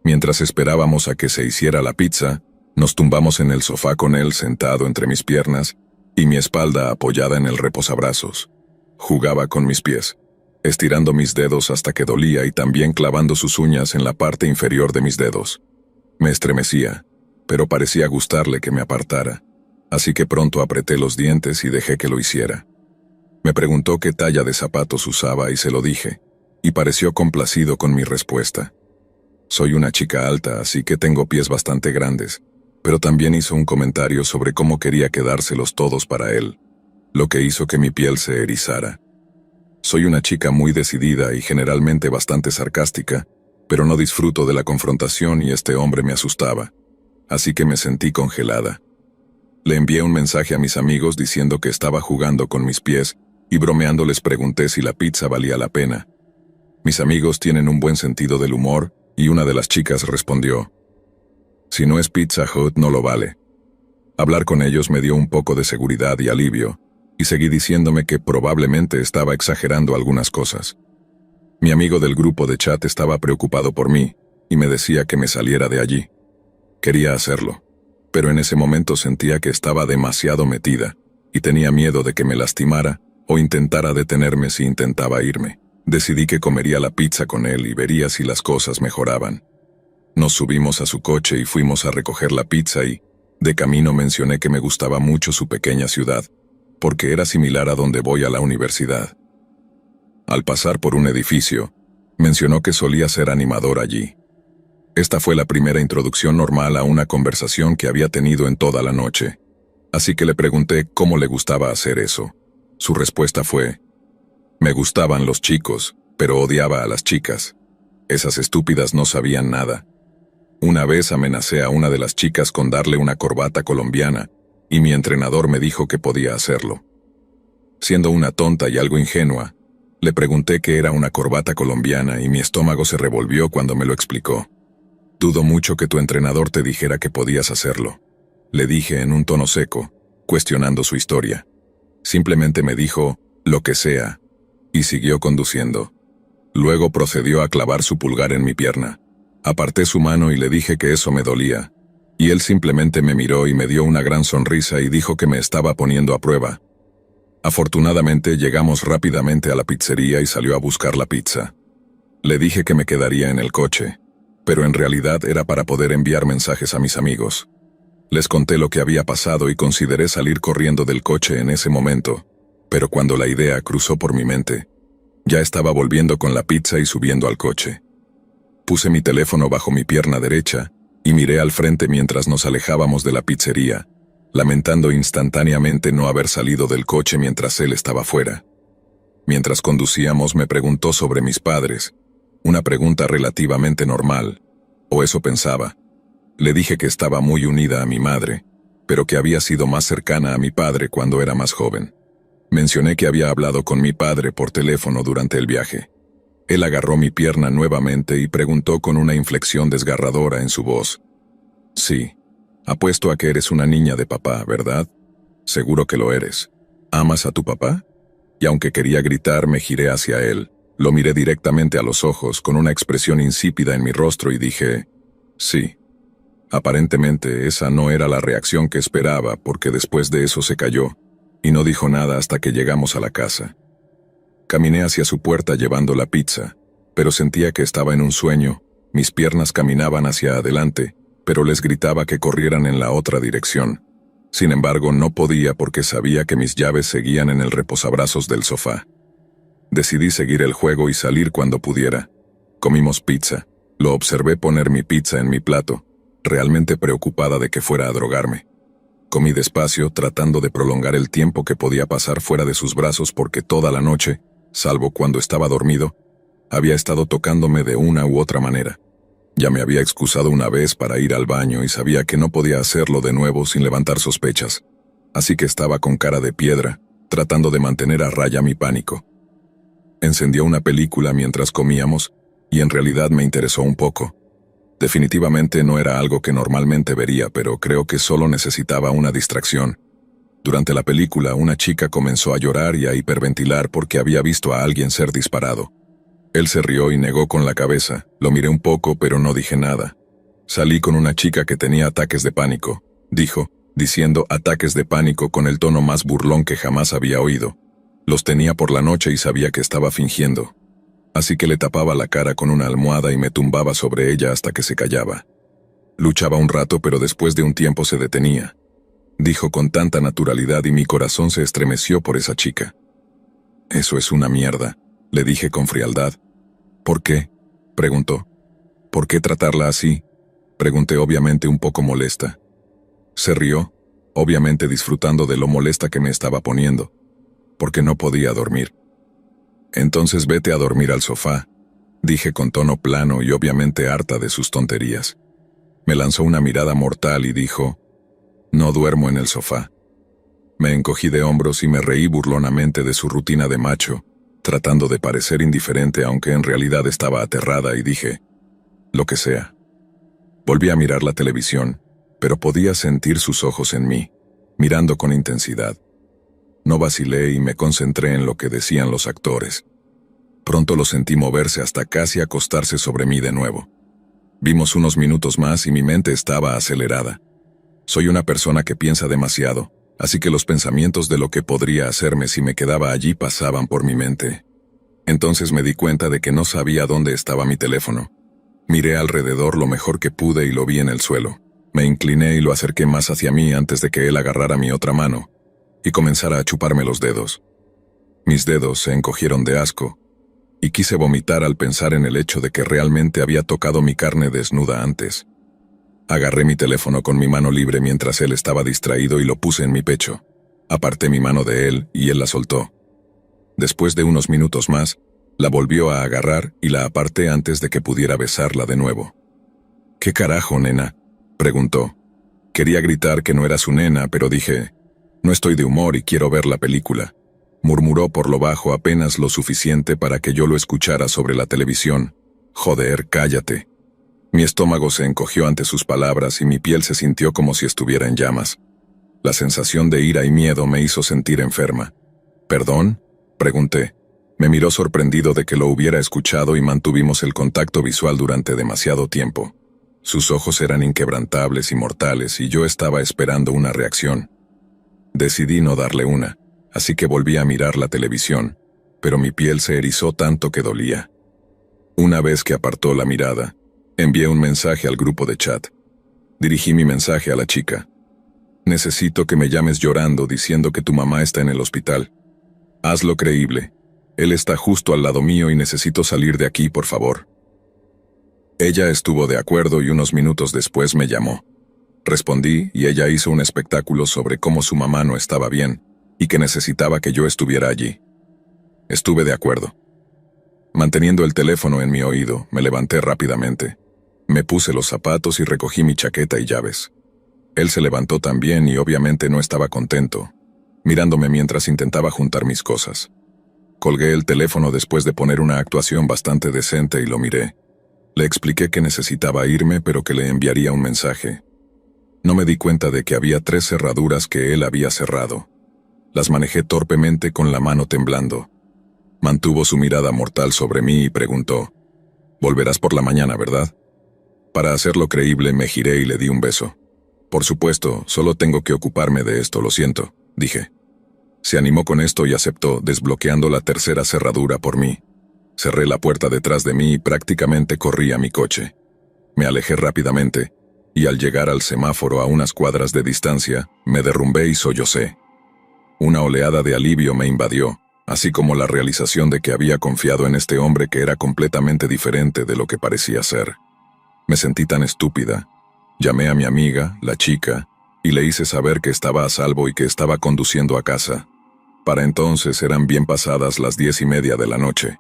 Mientras esperábamos a que se hiciera la pizza, nos tumbamos en el sofá con él sentado entre mis piernas y mi espalda apoyada en el reposabrazos. Jugaba con mis pies, estirando mis dedos hasta que dolía y también clavando sus uñas en la parte inferior de mis dedos. Me estremecía, pero parecía gustarle que me apartara, así que pronto apreté los dientes y dejé que lo hiciera. Me preguntó qué talla de zapatos usaba y se lo dije, y pareció complacido con mi respuesta. Soy una chica alta, así que tengo pies bastante grandes, pero también hizo un comentario sobre cómo quería quedárselos todos para él, lo que hizo que mi piel se erizara. Soy una chica muy decidida y generalmente bastante sarcástica, pero no disfruto de la confrontación y este hombre me asustaba, así que me sentí congelada. Le envié un mensaje a mis amigos diciendo que estaba jugando con mis pies y bromeando les pregunté si la pizza valía la pena. Mis amigos tienen un buen sentido del humor y una de las chicas respondió, «Si no es Pizza Hut, no lo vale». Hablar con ellos me dio un poco de seguridad y alivio, y seguí diciéndome que probablemente estaba exagerando algunas cosas. Mi amigo del grupo de chat estaba preocupado por mí, y me decía que me saliera de allí. Quería hacerlo, pero en ese momento sentía que estaba demasiado metida, y tenía miedo de que me lastimara o intentara detenerme si intentaba irme. Decidí que comería la pizza con él y vería si las cosas mejoraban. Nos subimos a su coche y fuimos a recoger la pizza y, de camino mencioné que me gustaba mucho su pequeña ciudad, porque era similar a donde voy a la universidad. Al pasar por un edificio, mencionó que solía ser animador allí. Esta fue la primera introducción normal a una conversación que había tenido en toda la noche, así que le pregunté cómo le gustaba hacer eso. Su respuesta fue, «Me gustaban los chicos, pero odiaba a las chicas. Esas estúpidas no sabían nada». Una vez amenacé a una de las chicas con darle una corbata colombiana, y mi entrenador me dijo que podía hacerlo. Siendo una tonta y algo ingenua, le pregunté qué era una corbata colombiana y mi estómago se revolvió cuando me lo explicó. Dudo mucho que tu entrenador te dijera que podías hacerlo, le dije en un tono seco, cuestionando su historia. Simplemente me dijo, lo que sea, y siguió conduciendo. Luego procedió a clavar su pulgar en mi pierna. Aparté su mano y le dije que eso me dolía, y él simplemente me miró y me dio una gran sonrisa y dijo que me estaba poniendo a prueba. Afortunadamente llegamos rápidamente a la pizzería y salió a buscar la pizza. Le dije que me quedaría en el coche, pero en realidad era para poder enviar mensajes a mis amigos. Les conté lo que había pasado y consideré salir corriendo del coche en ese momento, pero cuando la idea cruzó por mi mente, ya estaba volviendo con la pizza y subiendo al coche. Puse mi teléfono bajo mi pierna derecha y miré al frente mientras nos alejábamos de la pizzería, lamentando instantáneamente no haber salido del coche mientras él estaba fuera. Mientras conducíamos me preguntó sobre mis padres, una pregunta relativamente normal, o eso pensaba. Le dije que estaba muy unida a mi madre, pero que había sido más cercana a mi padre cuando era más joven. Mencioné que había hablado con mi padre por teléfono durante el viaje. Él agarró mi pierna nuevamente y preguntó con una inflexión desgarradora en su voz. Sí, apuesto a que eres una niña de papá, ¿verdad? Seguro que lo eres. ¿Amas a tu papá? Y aunque quería gritar, me giré hacia él. Lo miré directamente a los ojos con una expresión insípida en mi rostro y dije, sí. Aparentemente esa no era la reacción que esperaba porque después de eso se calló y no dijo nada hasta que llegamos a la casa. Caminé hacia su puerta llevando la pizza, pero sentía que estaba en un sueño, mis piernas caminaban hacia adelante, pero les gritaba que corrieran en la otra dirección. Sin embargo, no podía porque sabía que mis llaves seguían en el reposabrazos del sofá. Decidí seguir el juego y salir cuando pudiera. Comimos pizza. Lo observé poner mi pizza en mi plato, realmente preocupada de que fuera a drogarme. Comí despacio, tratando de prolongar el tiempo que podía pasar fuera de sus brazos porque toda la noche, salvo cuando estaba dormido, había estado tocándome de una u otra manera. Ya me había excusado una vez para ir al baño y sabía que no podía hacerlo de nuevo sin levantar sospechas. Así que estaba con cara de piedra, tratando de mantener a raya mi pánico. Encendió una película mientras comíamos, y en realidad me interesó un poco. Definitivamente no era algo que normalmente vería, pero creo que solo necesitaba una distracción. Durante la película, una chica comenzó a llorar y a hiperventilar porque había visto a alguien ser disparado. Él se rió y negó con la cabeza. Lo miré un poco, pero no dije nada. Salí con una chica que tenía ataques de pánico, dijo, diciendo ataques de pánico con el tono más burlón que jamás había oído. Los tenía por la noche y sabía que estaba fingiendo. Así que le tapaba la cara con una almohada y me tumbaba sobre ella hasta que se callaba. Luchaba un rato, pero después de un tiempo se detenía. Dijo con tanta naturalidad y mi corazón se estremeció por esa chica. Eso es una mierda, le dije con frialdad. ¿Por qué?, preguntó. ¿Por qué tratarla así?, pregunté obviamente un poco molesta. Se rió, obviamente disfrutando de lo molesta que me estaba poniendo, porque no podía dormir. Entonces vete a dormir al sofá, dije con tono plano y obviamente harta de sus tonterías. Me lanzó una mirada mortal y dijo, no duermo en el sofá. Me encogí de hombros y me reí burlonamente de su rutina de macho, tratando de parecer indiferente aunque en realidad estaba aterrada y dije, lo que sea. Volví a mirar la televisión, pero podía sentir sus ojos en mí, mirando con intensidad. No vacilé y me concentré en lo que decían los actores. Pronto lo sentí moverse hasta casi acostarse sobre mí de nuevo. Vimos unos minutos más y mi mente estaba acelerada. Soy una persona que piensa demasiado, así que los pensamientos de lo que podría hacerme si me quedaba allí pasaban por mi mente. Entonces me di cuenta de que no sabía dónde estaba mi teléfono. Miré alrededor lo mejor que pude y lo vi en el suelo. Me incliné y lo acerqué más hacia mí antes de que él agarrara mi otra mano y comenzara a chuparme los dedos. Mis dedos se encogieron de asco y quise vomitar al pensar en el hecho de que realmente había tocado mi carne desnuda antes. Agarré mi teléfono con mi mano libre mientras él estaba distraído y lo puse en mi pecho. Aparté mi mano de él y él la soltó. Después de unos minutos más, la volvió a agarrar y la aparté antes de que pudiera besarla de nuevo. ¿Qué carajo, nena?, preguntó. Quería gritar que no era su nena, pero dije, no estoy de humor y quiero ver la película. murmuró por lo bajo apenas lo suficiente para que yo lo escuchara sobre la televisión. Joder, cállate. Mi estómago se encogió ante sus palabras y mi piel se sintió como si estuviera en llamas. La sensación de ira y miedo me hizo sentir enferma. ¿Perdón?, pregunté. Me miró sorprendido de que lo hubiera escuchado y mantuvimos el contacto visual durante demasiado tiempo. Sus ojos eran inquebrantables y mortales y yo estaba esperando una reacción. Decidí no darle una, así que volví a mirar la televisión, pero mi piel se erizó tanto que dolía. Una vez que apartó la mirada, envié un mensaje al grupo de chat. Dirigí mi mensaje a la chica. Necesito que me llames llorando diciendo que tu mamá está en el hospital. Hazlo creíble. Él está justo al lado mío y necesito salir de aquí, por favor. Ella estuvo de acuerdo y unos minutos después me llamó. Respondí y ella hizo un espectáculo sobre cómo su mamá no estaba bien y que necesitaba que yo estuviera allí. Estuve de acuerdo. Manteniendo el teléfono en mi oído, me levanté rápidamente. Me puse los zapatos y recogí mi chaqueta y llaves. Él se levantó también y obviamente no estaba contento, mirándome mientras intentaba juntar mis cosas. Colgué el teléfono después de poner una actuación bastante decente y lo miré. Le expliqué que necesitaba irme pero que le enviaría un mensaje. No me di cuenta de que había 3 cerraduras que él había cerrado. Las manejé torpemente con la mano temblando. Mantuvo su mirada mortal sobre mí y preguntó: «Volverás por la mañana, ¿verdad?». Para hacerlo creíble me giré y le di un beso. «Por supuesto, solo tengo que ocuparme de esto, lo siento», dije. Se animó con esto y aceptó, desbloqueando la 3ª cerradura por mí. Cerré la puerta detrás de mí y prácticamente corrí a mi coche. Me alejé rápidamente, y al llegar al semáforo a unas cuadras de distancia, me derrumbé y sollocé. Una oleada de alivio me invadió, así como la realización de que había confiado en este hombre que era completamente diferente de lo que parecía ser. Me sentí tan estúpida. Llamé a mi amiga, la chica, y le hice saber que estaba a salvo y que estaba conduciendo a casa. Para entonces eran bien pasadas las 10:30 de la noche.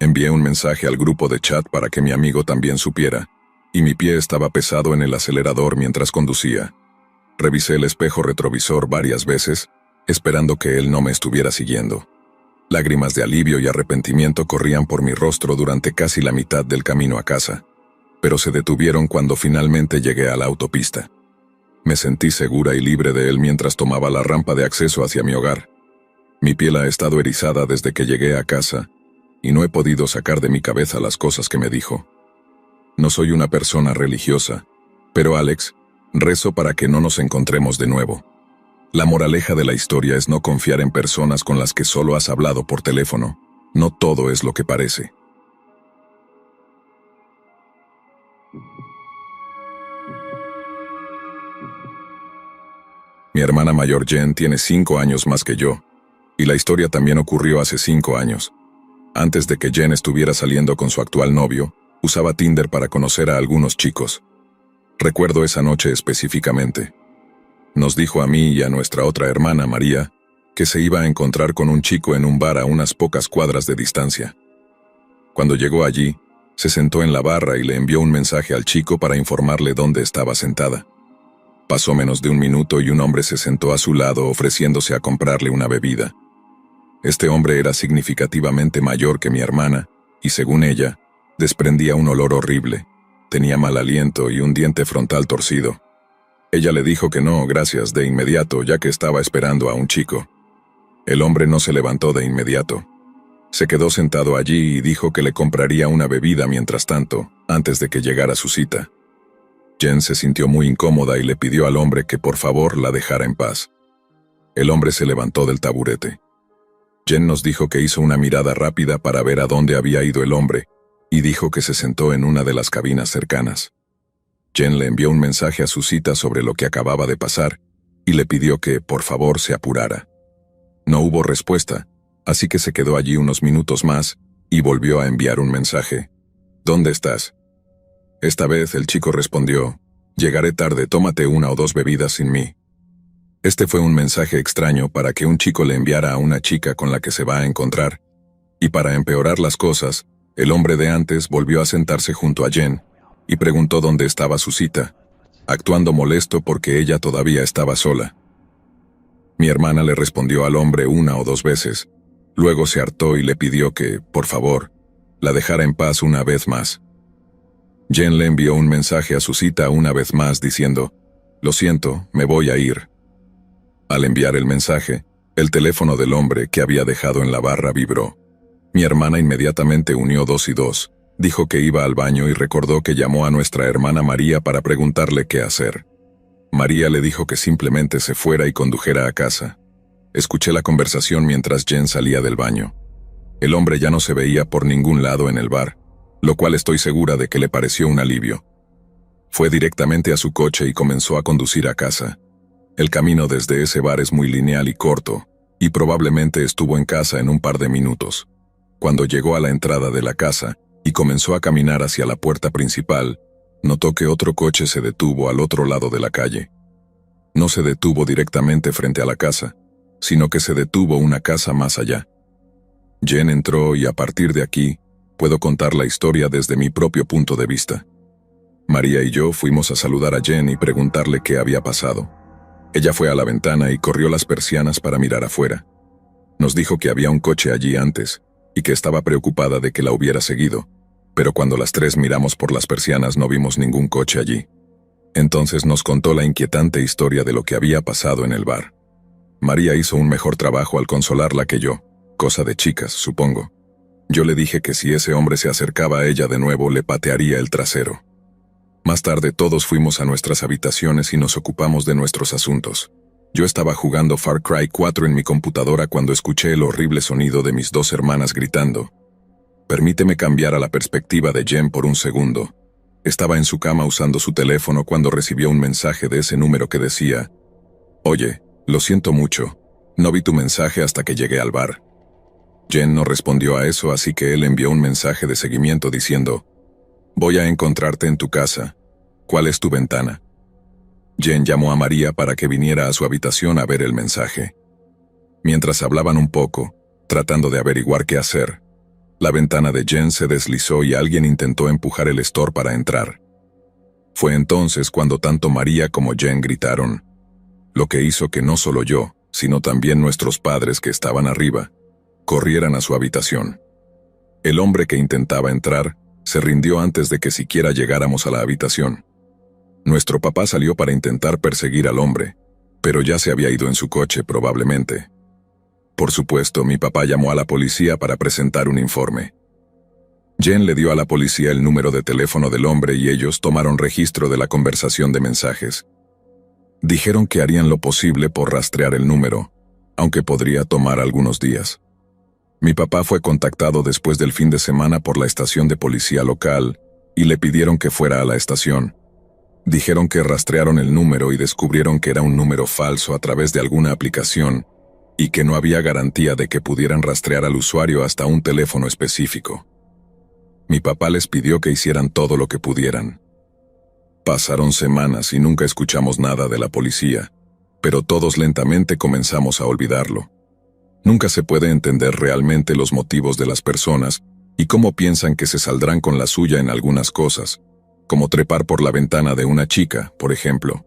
Envié un mensaje al grupo de chat para que mi amigo también supiera, y mi pie estaba pesado en el acelerador mientras conducía. Revisé el espejo retrovisor varias veces, esperando que él no me estuviera siguiendo. Lágrimas de alivio y arrepentimiento corrían por mi rostro durante casi la mitad del camino a casa, pero se detuvieron cuando finalmente llegué a la autopista. Me sentí segura y libre de él mientras tomaba la rampa de acceso hacia mi hogar. Mi piel ha estado erizada desde que llegué a casa, y no he podido sacar de mi cabeza las cosas que me dijo. No soy una persona religiosa, pero Alex, rezo para que no nos encontremos de nuevo. La moraleja de la historia es no confiar en personas con las que solo has hablado por teléfono. No todo es lo que parece. Mi hermana mayor Jen tiene 5 años más que yo, y la historia también ocurrió hace 5 años. Antes de que Jen estuviera saliendo con su actual novio, usaba Tinder para conocer a algunos chicos. Recuerdo esa noche específicamente. Nos dijo a mí y a nuestra otra hermana, María, que se iba a encontrar con un chico en un bar a unas pocas cuadras de distancia. Cuando llegó allí, se sentó en la barra y le envió un mensaje al chico para informarle dónde estaba sentada. Pasó menos de un minuto y un hombre se sentó a su lado ofreciéndose a comprarle una bebida. Este hombre era significativamente mayor que mi hermana, y según ella, desprendía un olor horrible. Tenía mal aliento y un diente frontal torcido. Ella le dijo que no, gracias, de inmediato, ya que estaba esperando a un chico. El hombre no se levantó de inmediato. Se quedó sentado allí y dijo que le compraría una bebida mientras tanto, antes de que llegara su cita. Jen se sintió muy incómoda y le pidió al hombre que por favor la dejara en paz. El hombre se levantó del taburete. Jen nos dijo que hizo una mirada rápida para ver a dónde había ido el hombre, y dijo que se sentó en una de las cabinas cercanas. Jen le envió un mensaje a su cita sobre lo que acababa de pasar, y le pidió que, por favor, se apurara. No hubo respuesta, así que se quedó allí unos minutos más, y volvió a enviar un mensaje. ¿Dónde estás? Esta vez el chico respondió: llegaré tarde, tómate 1 o 2 bebidas sin mí. Este fue un mensaje extraño para que un chico le enviara a una chica con la que se va a encontrar, y para empeorar las cosas, el hombre de antes volvió a sentarse junto a Jen, y preguntó dónde estaba su cita, actuando molesto porque ella todavía estaba sola. Mi hermana le respondió al hombre una o dos veces. Luego se hartó y le pidió que, por favor, la dejara en paz una vez más. Jen le envió un mensaje a su cita una vez más diciendo, «Lo siento, me voy a ir». Al enviar el mensaje, el teléfono del hombre que había dejado en la barra vibró. Mi hermana inmediatamente unió 2 y 2, dijo que iba al baño y recordó que llamó a nuestra hermana María para preguntarle qué hacer. María le dijo que simplemente se fuera y condujera a casa. Escuché la conversación mientras Jen salía del baño. El hombre ya no se veía por ningún lado en el bar, lo cual estoy segura de que le pareció un alivio. Fue directamente a su coche y comenzó a conducir a casa. El camino desde ese bar es muy lineal y corto, y probablemente estuvo en casa en un par de minutos. Cuando llegó a la entrada de la casa y comenzó a caminar hacia la puerta principal, notó que otro coche se detuvo al otro lado de la calle. No se detuvo directamente frente a la casa, sino que se detuvo una casa más allá. Jen entró y a partir de aquí, puedo contar la historia desde mi propio punto de vista. María y yo fuimos a saludar a Jen y preguntarle qué había pasado. Ella fue a la ventana y corrió las persianas para mirar afuera. Nos dijo que había un coche allí antes y que estaba preocupada de que la hubiera seguido, pero cuando las tres miramos por las persianas no vimos ningún coche allí. Entonces nos contó la inquietante historia de lo que había pasado en el bar. María hizo un mejor trabajo al consolarla que yo, cosa de chicas, supongo. Yo le dije que si ese hombre se acercaba a ella de nuevo le patearía el trasero. Más tarde todos fuimos a nuestras habitaciones y nos ocupamos de nuestros asuntos. Yo estaba jugando Far Cry 4 en mi computadora cuando escuché el horrible sonido de mis dos hermanas gritando. Permíteme cambiar a la perspectiva de Jen por un segundo. Estaba en su cama usando su teléfono cuando recibió un mensaje de ese número que decía, «Oye, lo siento mucho, no vi tu mensaje hasta que llegué al bar». Jen no respondió a eso, así que él envió un mensaje de seguimiento diciendo, «Voy a encontrarte en tu casa. ¿Cuál es tu ventana?». Jen llamó a María para que viniera a su habitación a ver el mensaje. Mientras hablaban un poco, tratando de averiguar qué hacer, la ventana de Jen se deslizó y alguien intentó empujar el store para entrar. Fue entonces cuando tanto María como Jen gritaron, lo que hizo que no solo yo, sino también nuestros padres que estaban arriba, corrieran a su habitación. El hombre que intentaba entrar se rindió antes de que siquiera llegáramos a la habitación. Nuestro papá salió para intentar perseguir al hombre, pero ya se había ido en su coche probablemente. Por supuesto, mi papá llamó a la policía para presentar un informe. Jen le dio a la policía el número de teléfono del hombre y ellos tomaron registro de la conversación de mensajes. Dijeron que harían lo posible por rastrear el número, aunque podría tomar algunos días. Mi papá fue contactado después del fin de semana por la estación de policía local y le pidieron que fuera a la estación. Dijeron que rastrearon el número y descubrieron que era un número falso a través de alguna aplicación y que no había garantía de que pudieran rastrear al usuario hasta un teléfono específico. Mi papá les pidió que hicieran todo lo que pudieran. Pasaron semanas y nunca escuchamos nada de la policía, pero todos lentamente comenzamos a olvidarlo. Nunca se puede entender realmente los motivos de las personas y cómo piensan que se saldrán con la suya en algunas cosas, como trepar por la ventana de una chica, por ejemplo.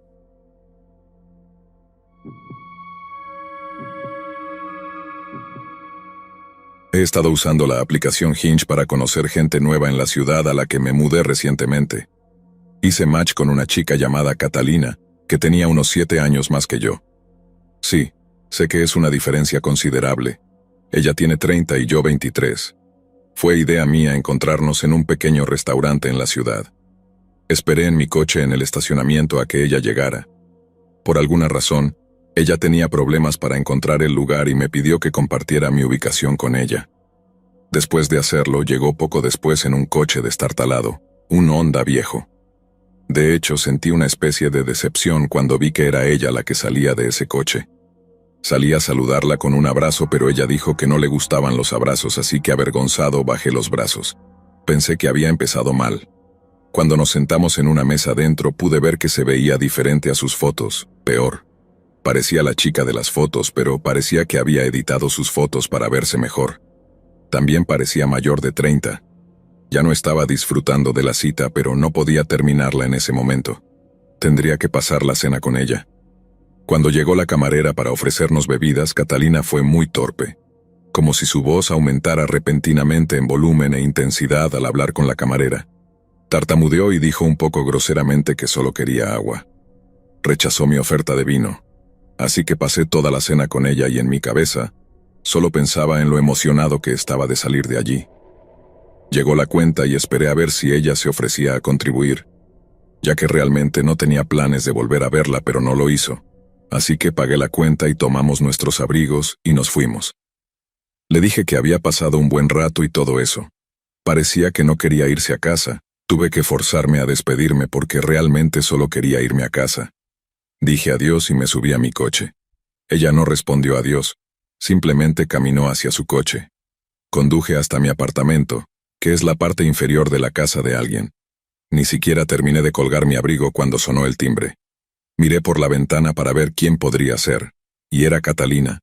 He estado usando la aplicación Hinge para conocer gente nueva en la ciudad a la que me mudé recientemente. Hice match con una chica llamada Catalina, que tenía unos 7 años más que yo. Sí, sé que es una diferencia considerable. Ella tiene 30 y yo 23. Fue idea mía encontrarnos en un pequeño restaurante en la ciudad. Esperé en mi coche en el estacionamiento a que ella llegara. Por alguna razón, ella tenía problemas para encontrar el lugar y me pidió que compartiera mi ubicación con ella. Después de hacerlo, llegó poco después en un coche destartalado, un Honda viejo. De hecho, sentí una especie de decepción cuando vi que era ella la que salía de ese coche. Salí a saludarla con un abrazo, pero ella dijo que no le gustaban los abrazos, así que avergonzado bajé los brazos. Pensé que había empezado mal. Cuando nos sentamos en una mesa dentro, pude ver que se veía diferente a sus fotos, peor. Parecía la chica de las fotos, pero parecía que había editado sus fotos para verse mejor. También parecía mayor de 30. Ya no estaba disfrutando de la cita, pero no podía terminarla en ese momento. Tendría que pasar la cena con ella. Cuando llegó la camarera para ofrecernos bebidas, Catalina fue muy torpe, como si su voz aumentara repentinamente en volumen e intensidad al hablar con la camarera. Tartamudeó y dijo un poco groseramente que solo quería agua. Rechazó mi oferta de vino, así que pasé toda la cena con ella y en mi cabeza solo pensaba en lo emocionado que estaba de salir de allí. Llegó la cuenta y esperé a ver si ella se ofrecía a contribuir, ya que realmente no tenía planes de volver a verla, pero no lo hizo. Así que pagué la cuenta y tomamos nuestros abrigos y nos fuimos. Le dije que había pasado un buen rato y todo eso. Parecía que no quería irse a casa. Tuve que forzarme a despedirme porque realmente solo quería irme a casa. Dije adiós y me subí a mi coche. Ella no respondió adiós, simplemente caminó hacia su coche. Conduje hasta mi apartamento, que es la parte inferior de la casa de alguien. Ni siquiera terminé de colgar mi abrigo cuando sonó el timbre. Miré por la ventana para ver quién podría ser, y era Catalina.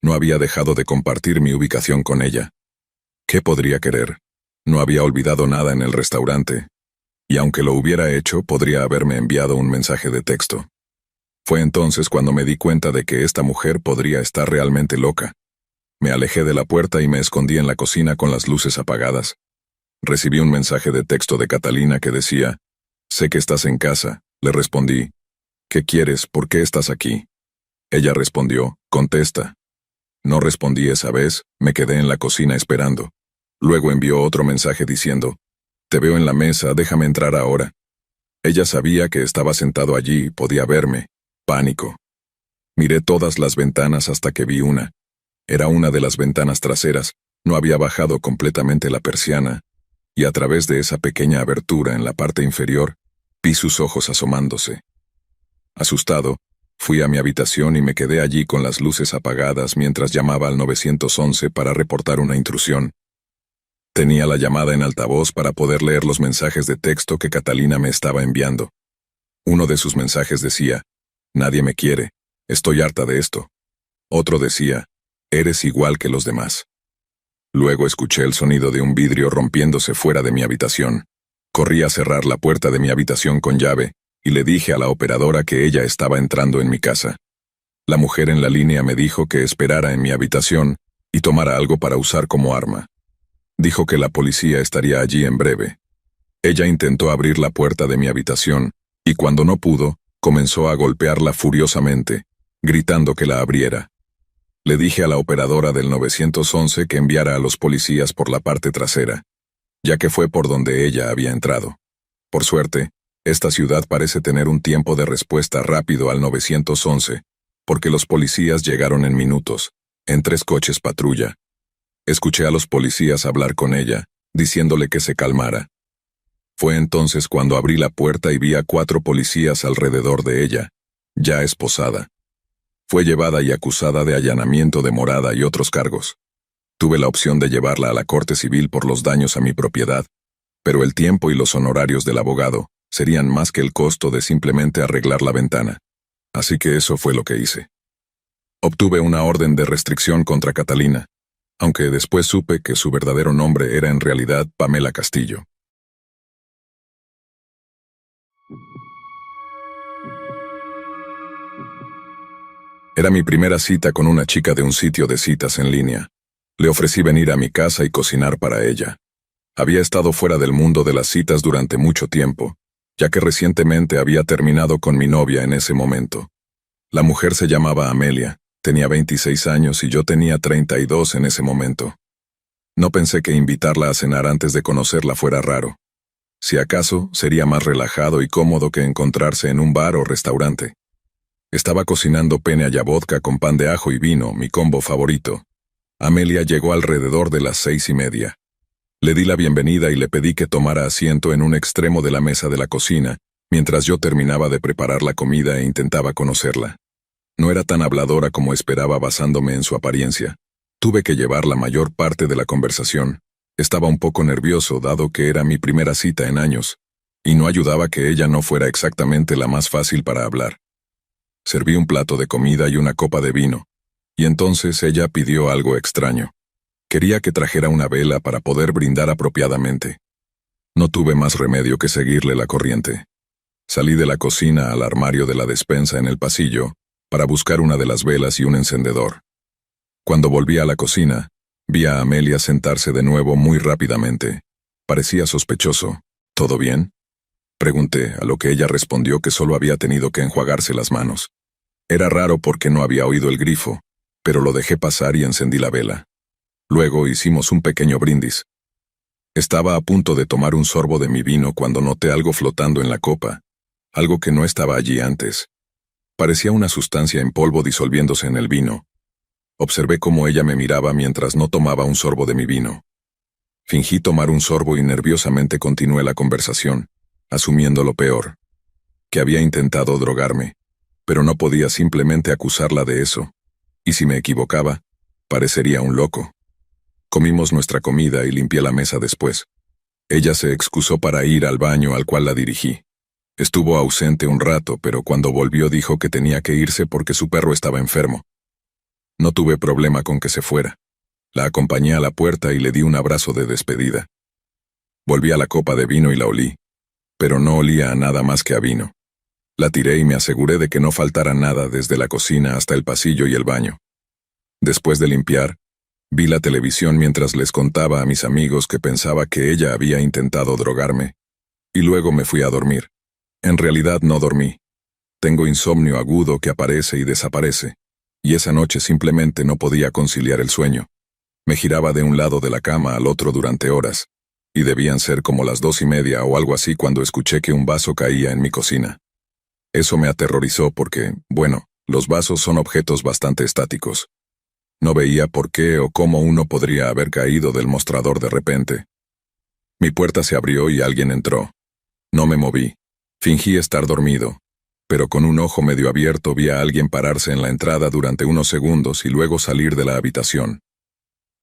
No había dejado de compartir mi ubicación con ella. ¿Qué podría querer? No había olvidado nada en el restaurante, y aunque lo hubiera hecho, podría haberme enviado un mensaje de texto. Fue entonces cuando me di cuenta de que esta mujer podría estar realmente loca. Me alejé de la puerta y me escondí en la cocina con las luces apagadas. Recibí un mensaje de texto de Catalina que decía: «Sé que estás en casa», le respondí. «¿Qué quieres? ¿Por qué estás aquí?» Ella respondió: «Contesta». No respondí esa vez, me quedé en la cocina esperando. Luego envió otro mensaje diciendo: «Te veo en la mesa, déjame entrar ahora». Ella sabía que estaba sentado allí y podía verme. Pánico. Miré todas las ventanas hasta que vi una. Era una de las ventanas traseras, no había bajado completamente la persiana, y a través de esa pequeña abertura en la parte inferior, vi sus ojos asomándose. Asustado, fui a mi habitación y me quedé allí con las luces apagadas mientras llamaba al 911 para reportar una intrusión. Tenía la llamada en altavoz para poder leer los mensajes de texto que Catalina me estaba enviando. Uno de sus mensajes decía: «Nadie me quiere, estoy harta de esto». Otro decía: «Eres igual que los demás». Luego escuché el sonido de un vidrio rompiéndose fuera de mi habitación. Corrí a cerrar la puerta de mi habitación con llave, y le dije a la operadora que ella estaba entrando en mi casa. La mujer en la línea me dijo que esperara en mi habitación y tomara algo para usar como arma. Dijo que la policía estaría allí en breve. Ella intentó abrir la puerta de mi habitación, y cuando no pudo, comenzó a golpearla furiosamente, gritando que la abriera. Le dije a la operadora del 911 que enviara a los policías por la parte trasera, ya que fue por donde ella había entrado. Por suerte, esta ciudad parece tener un tiempo de respuesta rápido al 911, porque los policías llegaron en minutos, en 3 coches patrulla. Escuché a los policías hablar con ella, diciéndole que se calmara. Fue entonces cuando abrí la puerta y vi a 4 policías alrededor de ella, ya esposada. Fue llevada y acusada de allanamiento de morada y otros cargos. Tuve la opción de llevarla a la corte civil por los daños a mi propiedad, pero el tiempo y los honorarios del abogado serían más que el costo de simplemente arreglar la ventana. Así que eso fue lo que hice. Obtuve una orden de restricción contra Catalina, aunque después supe que su verdadero nombre era en realidad Pamela Castillo. Era mi primera cita con una chica de un sitio de citas en línea. Le ofrecí venir a mi casa y cocinar para ella. Había estado fuera del mundo de las citas durante mucho tiempo, ya que recientemente había terminado con mi novia en ese momento. La mujer se llamaba Amelia, tenía 26 años y yo tenía 32 en ese momento. No pensé que invitarla a cenar antes de conocerla fuera raro. Si acaso, sería más relajado y cómodo que encontrarse en un bar o restaurante. Estaba cocinando pene alla vodka con pan de ajo y vino, mi combo favorito. Amelia llegó alrededor de las 6:30. Le di la bienvenida y le pedí que tomara asiento en un extremo de la mesa de la cocina, mientras yo terminaba de preparar la comida e intentaba conocerla. No era tan habladora como esperaba basándome en su apariencia. Tuve que llevar la mayor parte de la conversación. Estaba un poco nervioso dado que era mi primera cita en años, y no ayudaba que ella no fuera exactamente la más fácil para hablar. Serví un plato de comida y una copa de vino, y entonces ella pidió algo extraño. Quería que trajera una vela para poder brindar apropiadamente. No tuve más remedio que seguirle la corriente. Salí de la cocina al armario de la despensa en el pasillo, para buscar una de las velas y un encendedor. Cuando volví a la cocina, vi a Amelia sentarse de nuevo muy rápidamente. Parecía sospechoso. ¿Todo bien?, pregunté, a lo que ella respondió que solo había tenido que enjuagarse las manos. Era raro porque no había oído el grifo, pero lo dejé pasar y encendí la vela. Luego hicimos un pequeño brindis. Estaba a punto de tomar un sorbo de mi vino cuando noté algo flotando en la copa, algo que no estaba allí antes. Parecía una sustancia en polvo disolviéndose en el vino. Observé cómo ella me miraba mientras no tomaba un sorbo de mi vino. Fingí tomar un sorbo y nerviosamente continué la conversación, asumiendo lo peor, que había intentado drogarme, pero no podía simplemente acusarla de eso, y si me equivocaba, parecería un loco. Comimos nuestra comida y limpié la mesa después. Ella se excusó para ir al baño al cual la dirigí. Estuvo ausente un rato, pero cuando volvió dijo que tenía que irse porque su perro estaba enfermo. No tuve problema con que se fuera. La acompañé a la puerta y le di un abrazo de despedida. Volví a la copa de vino y la olí, pero no olía a nada más que a vino. La tiré y me aseguré de que no faltara nada desde la cocina hasta el pasillo y el baño. Después de limpiar, vi la televisión mientras les contaba a mis amigos que pensaba que ella había intentado drogarme, y luego me fui a dormir. En realidad no dormí. Tengo insomnio agudo que aparece y desaparece, y esa noche simplemente no podía conciliar el sueño. Me giraba de un lado de la cama al otro durante horas, y debían ser como las 2:30 o algo así cuando escuché que un vaso caía en mi cocina. Eso me aterrorizó porque, bueno, los vasos son objetos bastante estáticos. No veía por qué o cómo uno podría haber caído del mostrador de repente. Mi puerta se abrió y alguien entró. No me moví. Fingí estar dormido, pero con un ojo medio abierto vi a alguien pararse en la entrada durante unos segundos y luego salir de la habitación.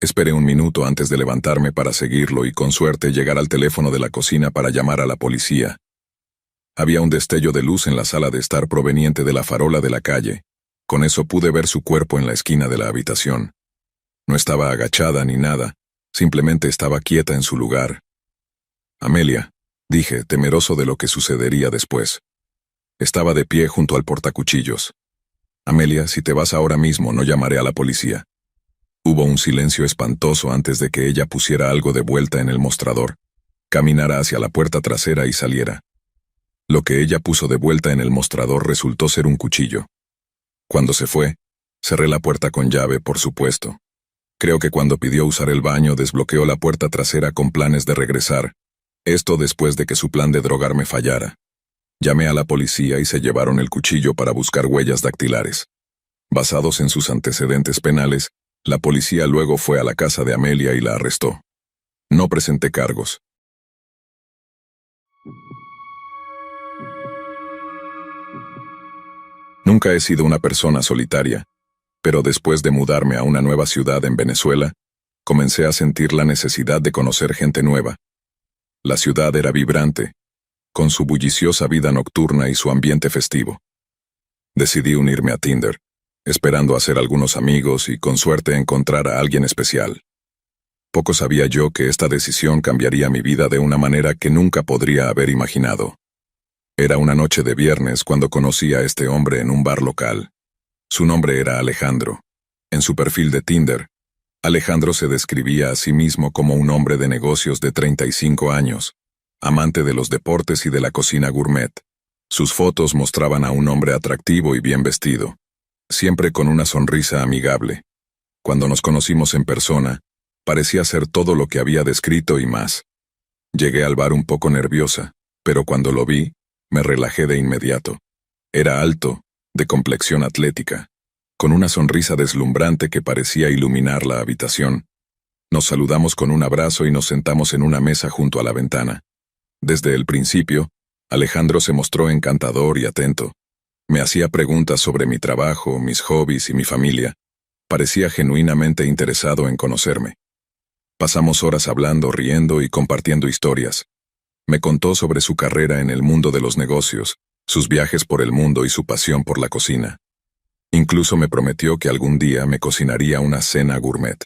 Esperé un minuto antes de levantarme para seguirlo y con suerte llegar al teléfono de la cocina para llamar a la policía. Había un destello de luz en la sala de estar proveniente de la farola de la calle. Con eso pude ver su cuerpo en la esquina de la habitación. No estaba agachada ni nada, simplemente estaba quieta en su lugar. Amelia, dije, temeroso de lo que sucedería después. Estaba de pie junto al portacuchillos. Amelia, si te vas ahora mismo no llamaré a la policía. Hubo un silencio espantoso antes de que ella pusiera algo de vuelta en el mostrador, caminara hacia la puerta trasera y saliera. Lo que ella puso de vuelta en el mostrador resultó ser un cuchillo. Cuando se fue, cerré la puerta con llave, por supuesto. Creo que cuando pidió usar el baño desbloqueó la puerta trasera con planes de regresar. Esto después de que su plan de drogarme fallara. Llamé a la policía y se llevaron el cuchillo para buscar huellas dactilares. Basados en sus antecedentes penales, la policía luego fue a la casa de Amelia y la arrestó. No presenté cargos. Nunca he sido una persona solitaria, pero después de mudarme a una nueva ciudad en Venezuela, comencé a sentir la necesidad de conocer gente nueva. La ciudad era vibrante, con su bulliciosa vida nocturna y su ambiente festivo. Decidí unirme a Tinder, esperando hacer algunos amigos y con suerte encontrar a alguien especial. Poco sabía yo que esta decisión cambiaría mi vida de una manera que nunca podría haber imaginado. Era una noche de viernes cuando conocí a este hombre en un bar local. Su nombre era Alejandro. En su perfil de Tinder, Alejandro se describía a sí mismo como un hombre de negocios de 35 años, amante de los deportes y de la cocina gourmet. Sus fotos mostraban a un hombre atractivo y bien vestido, siempre con una sonrisa amigable. Cuando nos conocimos en persona, parecía ser todo lo que había descrito y más. Llegué al bar un poco nerviosa, pero cuando lo vi, me relajé de inmediato. Era alto, de complexión atlética, con una sonrisa deslumbrante que parecía iluminar la habitación. Nos saludamos con un abrazo y nos sentamos en una mesa junto a la ventana. Desde el principio, Alejandro se mostró encantador y atento. Me hacía preguntas sobre mi trabajo, mis hobbies y mi familia. Parecía genuinamente interesado en conocerme. Pasamos horas hablando, riendo y compartiendo historias. Me contó sobre su carrera en el mundo de los negocios, sus viajes por el mundo y su pasión por la cocina. Incluso me prometió que algún día me cocinaría una cena gourmet.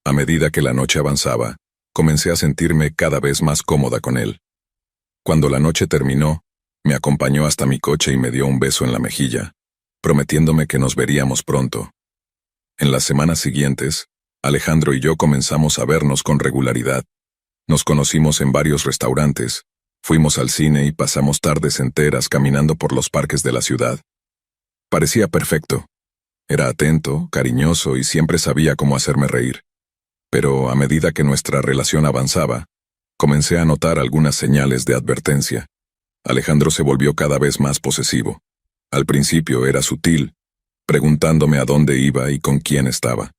A medida que la noche avanzaba, comencé a sentirme cada vez más cómoda con él. Cuando la noche terminó, me acompañó hasta mi coche y me dio un beso en la mejilla. prometiéndome que nos veríamos pronto. En las semanas siguientes, Alejandro y yo comenzamos a vernos con regularidad. Nos conocimos en varios restaurantes, fuimos al cine y pasamos tardes enteras caminando por los parques de la ciudad. Parecía perfecto. Era atento, cariñoso y siempre sabía cómo hacerme reír. Pero a medida que nuestra relación avanzaba, comencé a notar algunas señales de advertencia. Alejandro se volvió cada vez más posesivo. Al principio era sutil, preguntándome a dónde iba y con quién estaba.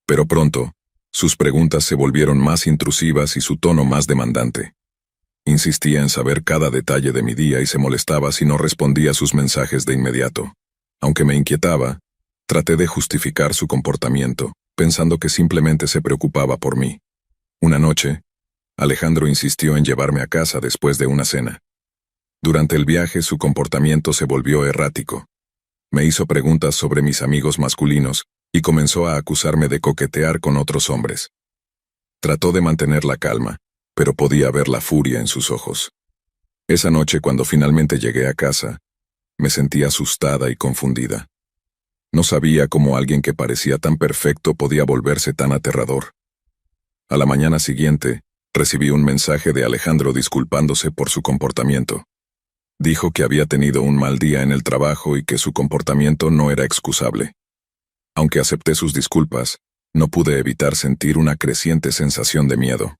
Pero pronto, sus preguntas se volvieron más intrusivas y su tono más demandante. Insistía en saber cada detalle de mi día y se molestaba si no respondía a sus mensajes de inmediato. Aunque me inquietaba, traté de justificar su comportamiento, pensando que simplemente se preocupaba por mí. Una noche, Alejandro insistió en llevarme a casa después de una cena. Durante el viaje su comportamiento se volvió errático. Me hizo preguntas sobre mis amigos masculinos y comenzó a acusarme de coquetear con otros hombres. Trató de mantener la calma, pero podía ver la furia en sus ojos. Esa noche, cuando finalmente llegué a casa, me sentí asustada y confundida. No sabía cómo alguien que parecía tan perfecto podía volverse tan aterrador. A la mañana siguiente, recibí un mensaje de Alejandro disculpándose por su comportamiento. Dijo que había tenido un mal día en el trabajo y que su comportamiento no era excusable. Aunque acepté sus disculpas, no pude evitar sentir una creciente sensación de miedo.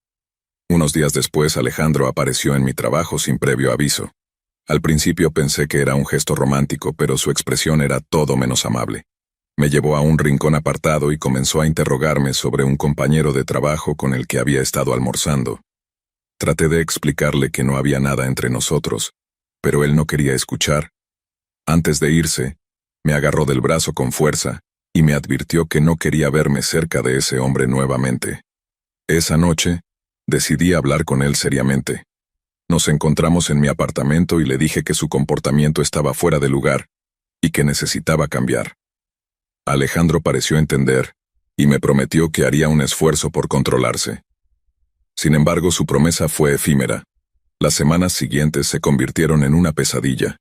Unos días después, Alejandro apareció en mi trabajo sin previo aviso. Al principio pensé que era un gesto romántico, pero su expresión era todo menos amable. Me llevó a un rincón apartado y comenzó a interrogarme sobre un compañero de trabajo con el que había estado almorzando. Traté de explicarle que no había nada entre nosotros, pero él no quería escuchar. Antes de irse, me agarró del brazo con fuerza y me advirtió que no quería verme cerca de ese hombre nuevamente. Esa noche, decidí hablar con él seriamente. Nos encontramos en mi apartamento y le dije que su comportamiento estaba fuera de lugar y que necesitaba cambiar. Alejandro pareció entender y me prometió que haría un esfuerzo por controlarse. Sin embargo, su promesa fue efímera. Las semanas siguientes se convirtieron en una pesadilla.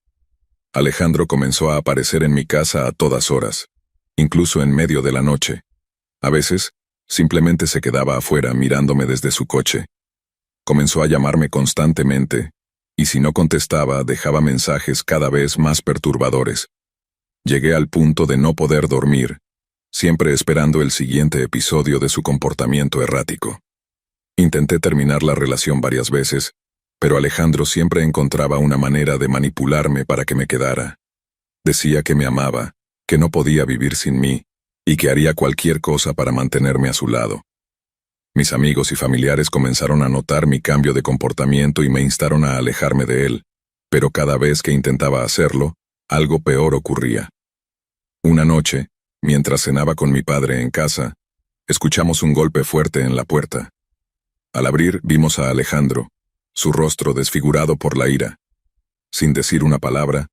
Alejandro comenzó a aparecer en mi casa a todas horas, incluso en medio de la noche. A veces, simplemente se quedaba afuera mirándome desde su coche. Comenzó a llamarme constantemente, y si no contestaba, dejaba mensajes cada vez más perturbadores. Llegué al punto de no poder dormir, siempre esperando el siguiente episodio de su comportamiento errático. Intenté terminar la relación varias veces, pero Alejandro siempre encontraba una manera de manipularme para que me quedara. Decía que me amaba, que no podía vivir sin mí, y que haría cualquier cosa para mantenerme a su lado. Mis amigos y familiares comenzaron a notar mi cambio de comportamiento y me instaron a alejarme de él, pero cada vez que intentaba hacerlo, algo peor ocurría. Una noche, mientras cenaba con mi padre en casa, escuchamos un golpe fuerte en la puerta. Al abrir, vimos a Alejandro, su rostro desfigurado por la ira. Sin decir una palabra,